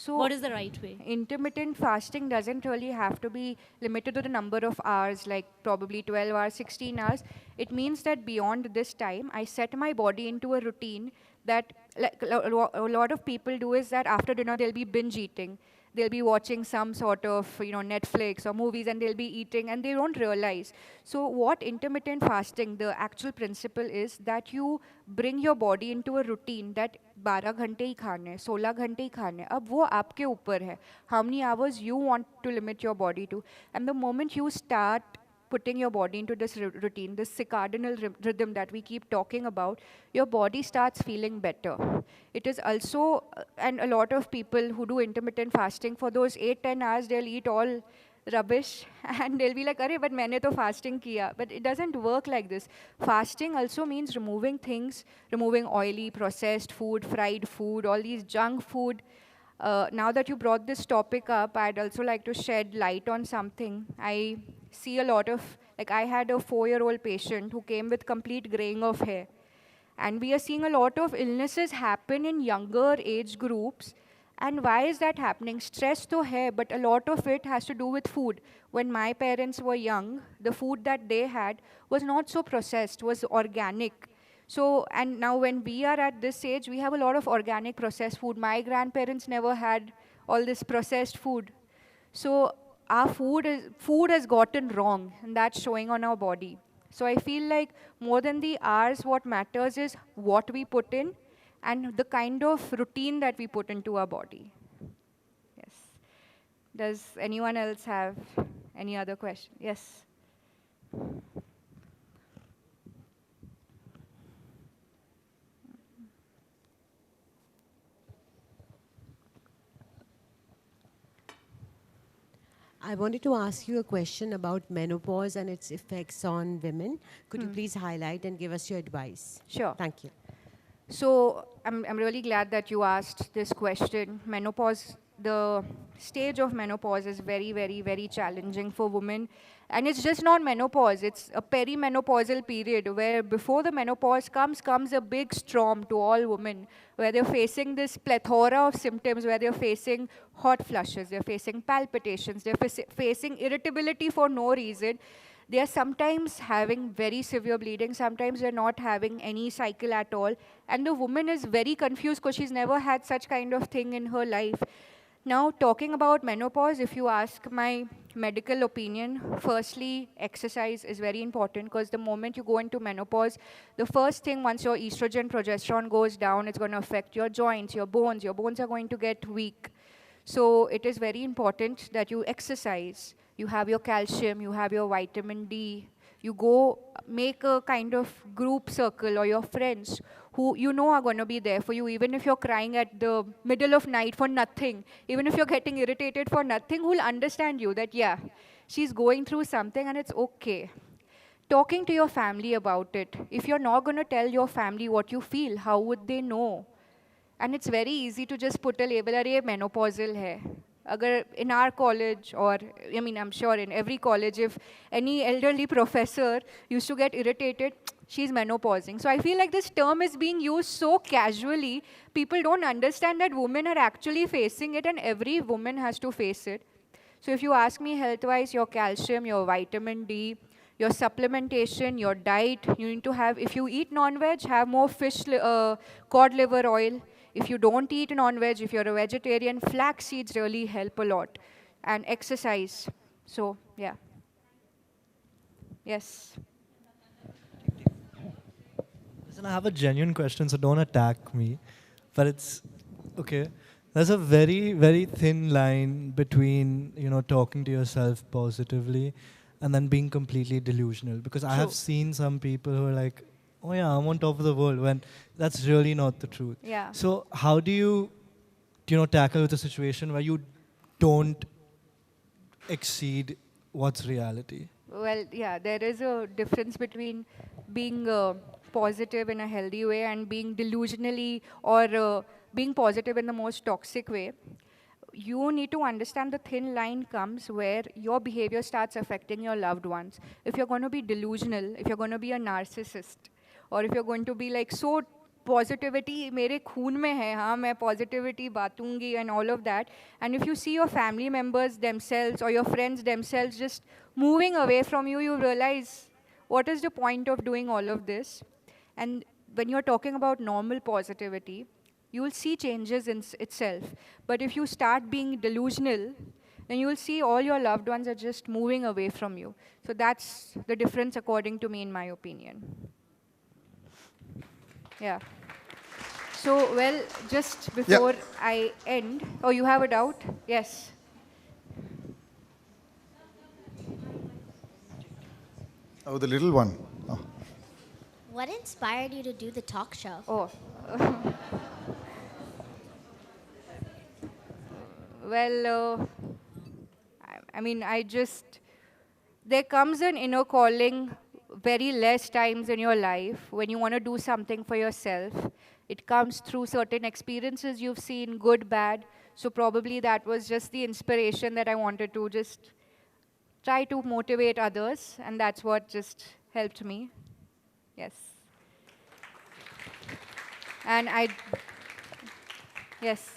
Speaker 10: what is the right way?
Speaker 7: Intermittent fasting doesn't really have to be limited to the number of hours, like probably 12 hours, 16 hours. It means that beyond this time, I set my body into a routine that like, a lot of people do is that after dinner, they'll be binge eating. They'll be watching some sort of, Netflix or movies, and they'll be eating and they don't realize. So what intermittent fasting, the actual principle is that you bring your body into a routine that 12 घंटे ही खाने हैं, 16 घंटे ही खाने हैं. अब वो आपके ऊपर है. How many hours you want to limit your body to? And the moment you start putting your body into this routine, this circadian rhythm that we keep talking about, your body starts feeling better. It is also, and a lot of people who do intermittent fasting, for those 8-10 hours, they'll eat all rubbish and they'll be like, "Arey, but maine to fasting kiya." But it doesn't work like this. Fasting also means removing things, removing oily, processed food, fried food, all these junk food. Now that you brought this topic up, I'd also like to shed light on something. I see a lot of, like I had a 4-year-old patient who came with complete graying of hair. And we are seeing a lot of illnesses happen in younger age groups. And why is that happening? Stress to hai, but a lot of it has to do with food. When my parents were young, the food that they had was not so processed, was organic. So, and now when we are at this age, we have a lot of organic processed food. My grandparents never had all this processed food. So our food has gotten wrong, and that's showing on our body. So I feel like more than the hours, what matters is what we put in and the kind of routine that we put into our body. Yes. Does anyone else have any other question? Yes.
Speaker 11: I wanted to ask you a question about menopause and its effects on women. Could you please highlight and give us your advice?
Speaker 7: Sure.
Speaker 11: Thank you.
Speaker 7: So I'm really glad that you asked this question. Menopause, the stage of menopause is very, very, very challenging for women. And it's just not menopause, it's a perimenopausal period where before the menopause comes a big storm to all women, where they're facing this plethora of symptoms, where they're facing hot flushes, they're facing palpitations, they're facing irritability for no reason. They are sometimes having very severe bleeding, sometimes they're not having any cycle at all. And the woman is very confused because she's never had such kind of thing in her life. Now, talking about menopause, if you ask my medical opinion, firstly, exercise is very important because the moment you go into menopause, the first thing, once your estrogen, progesterone goes down, it's going to affect your joints, your bones. Your bones are going to get weak. So it is very important that you exercise. You have your calcium, you have your vitamin D. You go make a kind of group circle or your friends who you know are going to be there for you, even if you're crying at the middle of night for nothing, even if you're getting irritated for nothing, who'll understand you that, yeah, she's going through something and it's okay. talking to your family about it. If you're not going to tell your family what you feel, how would they know? And it's very easy to just put a label, अरे menopausal है. Agar in our college, or I mean, I'm sure in every college, if any elderly professor used to get irritated, she's menopausing. So I feel like this term is being used so casually. People don't understand that women are actually facing it, and every woman has to face it. So if you ask me health-wise, your calcium, your vitamin D, your supplementation, your diet, you need to have, if you eat non-veg, have more fish, cod liver oil. If you don't eat non-veg, if you're a vegetarian, flax seeds really help a lot. And exercise. So, yeah. Yes.
Speaker 12: Listen, I have a genuine question, so don't attack me. But it's, okay. There's a very, very thin line between, talking to yourself positively and then being completely delusional. Because I have seen some people who are like, oh yeah, I'm on top of the world, when that's really not the truth.
Speaker 7: Yeah.
Speaker 12: So how do you, tackle with a situation where you don't exceed what's reality?
Speaker 7: Well, yeah, there is a difference between being positive in a healthy way and being delusionally or being positive in the most toxic way. You need to understand the thin line comes where your behavior starts affecting your loved ones. If you're going to be delusional, if you're going to be a narcissist, or if you're going to be like so positivity मेरे खून में है, हाँ मैं positivity बांटूंगी and all of that, and if you see your family members themselves or your friends themselves just moving away from you, you realize what is the point of doing all of this. And when you're talking about normal positivity, you will see changes in itself. But if you start being delusional, then you will see all your loved ones are just moving away from you. So that's the difference according to me, in my opinion. Yeah. So, well, just before I end, oh, you have a doubt? Yes.
Speaker 1: Oh, the little one. Oh.
Speaker 9: What inspired you to do the talk show?
Speaker 7: Oh. Well, I mean, there comes an inner calling very less times in your life when you want to do something for yourself. It comes through certain experiences you've seen, good, bad. So probably that was just the inspiration that I wanted to just try to motivate others, and that's what just helped me. Yes. And yes.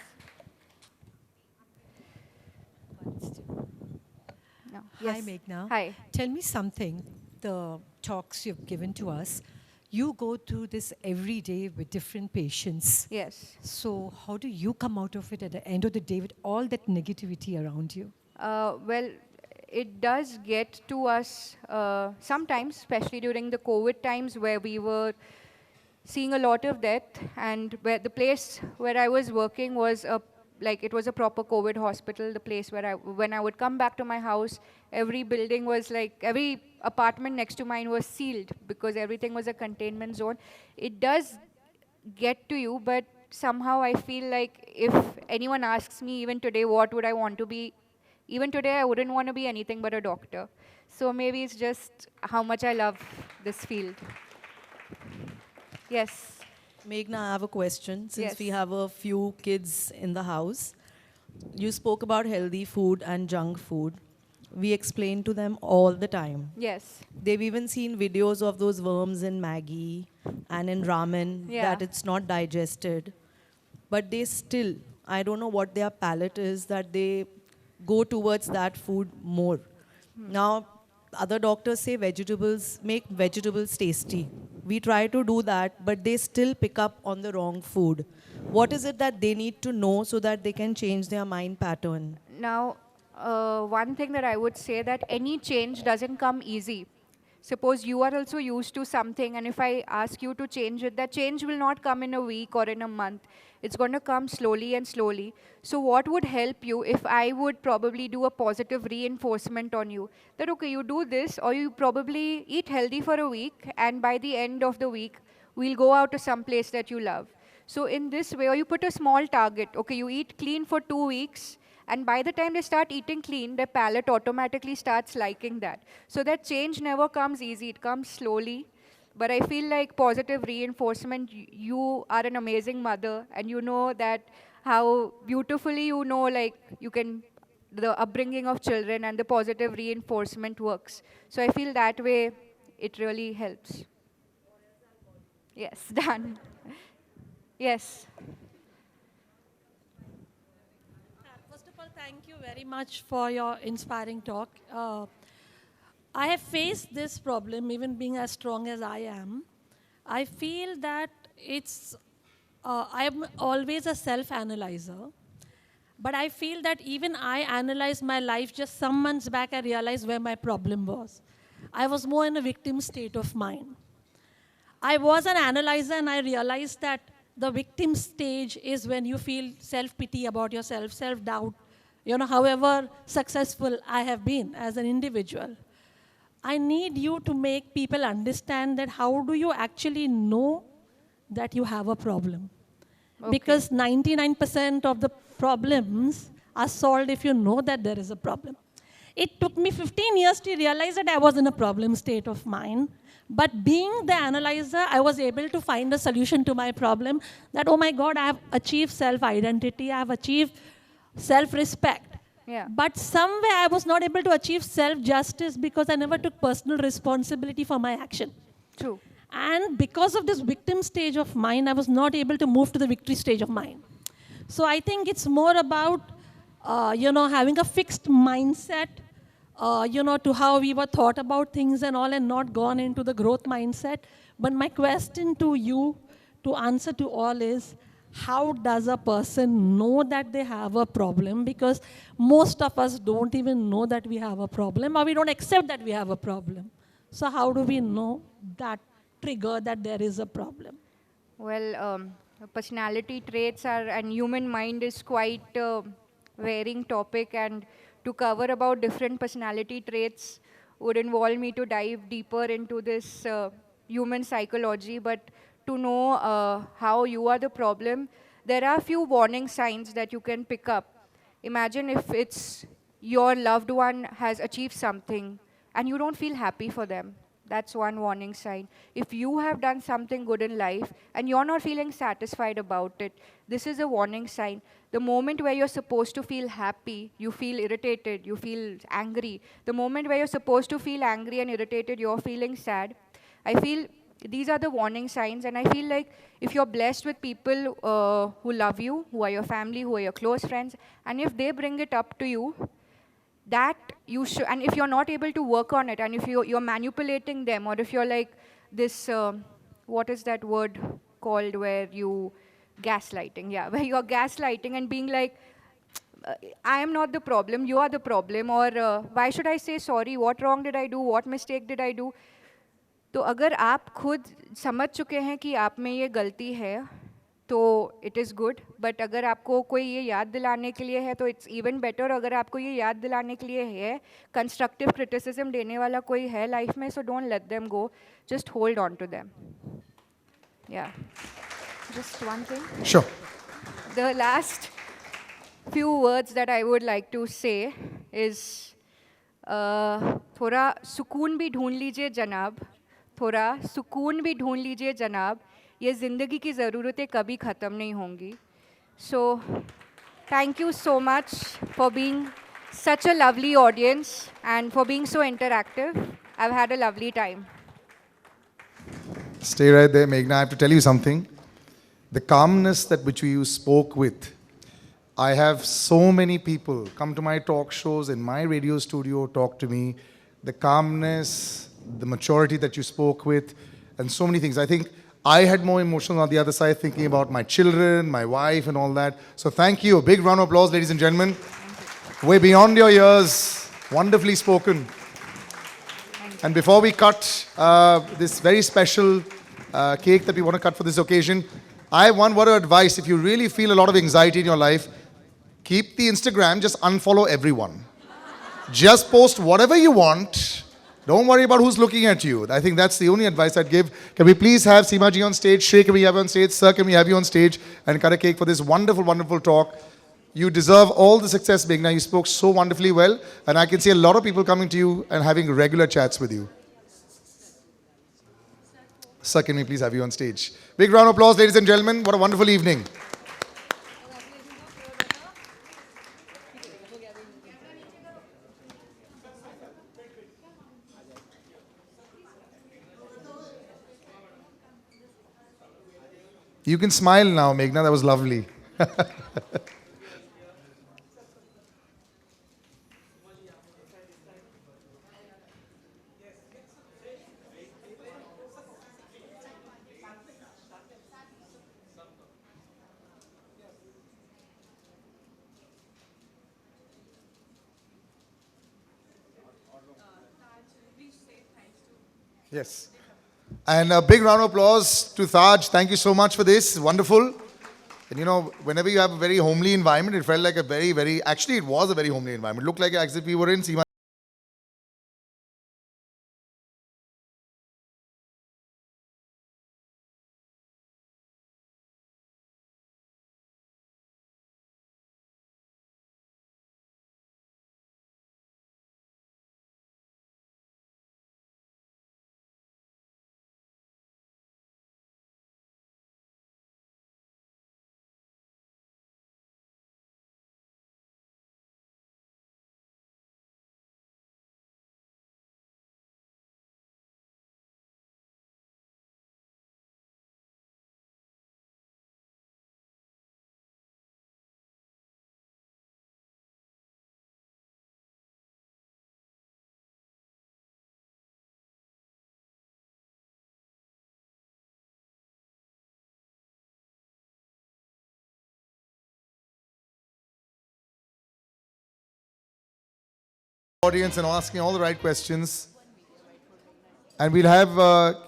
Speaker 7: No.
Speaker 13: Hi,
Speaker 7: Yes.
Speaker 13: Meghna.
Speaker 7: Hi.
Speaker 13: Tell me something, the talks you've given to us. You go through this every day with different patients.
Speaker 7: Yes.
Speaker 13: So how do you come out of it at the end of the day with all that negativity around you?
Speaker 7: Well, it does get to us sometimes, especially during the COVID times where we were seeing a lot of death, and where the place where I was working was it was a proper COVID hospital. The place where when I would come back to my house, every building was every apartment next to mine was sealed because everything was a containment zone. It does get to you, but somehow I feel like if anyone asks me even today, what would I want to be? Even today, I wouldn't want to be anything but a doctor. So maybe it's just how much I love this field. Yes.
Speaker 14: Meghna, I have a question. Since
Speaker 7: Yes.
Speaker 14: we have a few kids in the house, you spoke about healthy food and junk food. We explain to them all the time.
Speaker 7: Yes.
Speaker 14: They've even seen videos of those worms in Maggie and in ramen,
Speaker 7: Yeah.
Speaker 14: that it's not digested. But they still, I don't know what their palate is, that they go towards that food more. Now, other doctors say make vegetables tasty. We try to do that, but they still pick up on the wrong food. What is it that they need to know so that they can change their mind pattern?
Speaker 7: Now, one thing that I would say that any change doesn't come easy. Suppose you are also used to something, and if I ask you to change it, that change will not come in a week or in a month. It's going to come slowly and slowly. So what would help you if I would probably do a positive reinforcement on you? That, okay, you do this, or you probably eat healthy for a week, and by the end of the week, we'll go out to some place that you love. So in this way, or you put a small target. Okay, you eat clean for 2 weeks, And by the time they start eating clean, their palate automatically starts liking that. So that change never comes easy, it comes slowly. But I feel like positive reinforcement, you are an amazing mother, and you know that how beautifully you know, like, you can, the upbringing of children and the positive reinforcement works. So I feel that way it really helps. Yes, done. Yes.
Speaker 15: First of all, thank you very much for your inspiring talk. I have faced this problem, even being as strong as I am. I feel that I'm always a self-analyzer. But I feel that even I analyzed my life just some months back, I realized where my problem was. I was more in a victim state of mind. I was an analyzer and I realized that the victim stage is when you feel self-pity about yourself, self-doubt, however successful I have been as an individual. I need you to make people understand that how do you actually know that you have a problem. Okay. Because 99% of the problems are solved if you know that there is a problem. It took me 15 years to realize that I was in a problem state of mind. But being the analyzer, I was able to find a solution to my problem that, oh my God, I have achieved self-identity, I have achieved self-respect.
Speaker 7: Yeah.
Speaker 15: But somewhere I was not able to achieve self-justice because I never took personal responsibility for my action.
Speaker 7: True.
Speaker 15: And because of this victim stage of mind, I was not able to move to the victory stage of mind. So I think it's more about, having a fixed mindset, to how we were thought about things and all, and not gone into the growth mindset. But my question to you, to answer to all is, how does a person know that they have a problem? Because most of us don't even know that we have a problem, or we don't accept that we have a problem. So how do we know that trigger that there is a problem?
Speaker 7: Well, personality traits and human mind is quite a varying topic, and to cover about different personality traits would involve me to dive deeper into this human psychology. But to know how you are the problem, there are a few warning signs that you can pick up. Imagine if it's your loved one has achieved something and you don't feel happy for them. That's one warning sign. If you have done something good in life and you're not feeling satisfied about it, this is a warning sign. The moment where you're supposed to feel happy, you feel irritated, you feel angry. The moment where you're supposed to feel angry and irritated, you're feeling sad. I feel these are the warning signs, and I feel like if you're blessed with people who love you, who are your family, who are your close friends, and if they bring it up to you, that you should, and if you're not able to work on it, and if you're manipulating them, or if you're like this, what is that word called where you, gaslighting, yeah, where you're gaslighting and being like, I am not the problem, you are the problem, or why should I say sorry, what wrong did I do, what mistake did I do? तो अगर आप खुद समझ चुके हैं कि आप में ये गलती है, तो इट इज़ गुड. बट अगर आपको कोई ये याद दिलाने के लिए है तो इट्स इवन बेटर. अगर आपको ये याद दिलाने के लिए है, कंस्ट्रक्टिव क्रिटिसिज्म देने वाला कोई है लाइफ में, so don't let them go, just hold on to them. Yeah just one thing.
Speaker 1: Sure.
Speaker 7: The last few words that I would like to say is थोड़ा सुकून भी ढूंढ लीजिए जनाब, थोड़ा सुकून भी ढूंढ लीजिए जनाब, ये ज़िंदगी की ज़रूरतें कभी ख़त्म नहीं होंगी. So thank you so much for being such a lovely audience and for being so interactive. I've had a lovely time.
Speaker 1: Stay right there, Meghna. I have to tell you something. The calmness that which you spoke with, I have so many people come to my talk shows in my radio studio, talk to me. The calmness, the maturity that you spoke with, and so many things. I think I had more emotions on the other side, thinking about my children, my wife, and all that. So thank you. A big round of applause, ladies and gentlemen. Way beyond your years. Wonderfully spoken. And before we cut this very special cake that we want to cut for this occasion, I have one word of advice. If you really feel a lot of anxiety in your life, keep the Instagram, just unfollow everyone. Just post whatever you want. Don't worry about who's looking at you. I think that's the only advice I'd give. Can we please have Seema ji on stage? Shrey, can we have you on stage? Sir, can we have you on stage and cut a cake for this wonderful, wonderful talk? You deserve all the success, Meghna. You spoke so wonderfully well, and I can see a lot of people coming to you and having regular chats with you. Sir, can we please have you on stage? Big round of applause, ladies and gentlemen. What a wonderful evening. You can smile now, Meghna. That was lovely. Yes. And a big round of applause to Taj. Thank you so much for this. Wonderful. And you know, whenever you have a very homely environment, it felt like a actually it was a very homely environment. It looked like as if we were in Seema. Audience and asking all the right questions. And we'll have,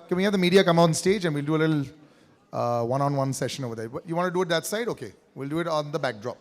Speaker 1: can we have the media come on stage and we'll do a little one-on-one session over there. You want to do it that side? Okay. We'll do it on the backdrop.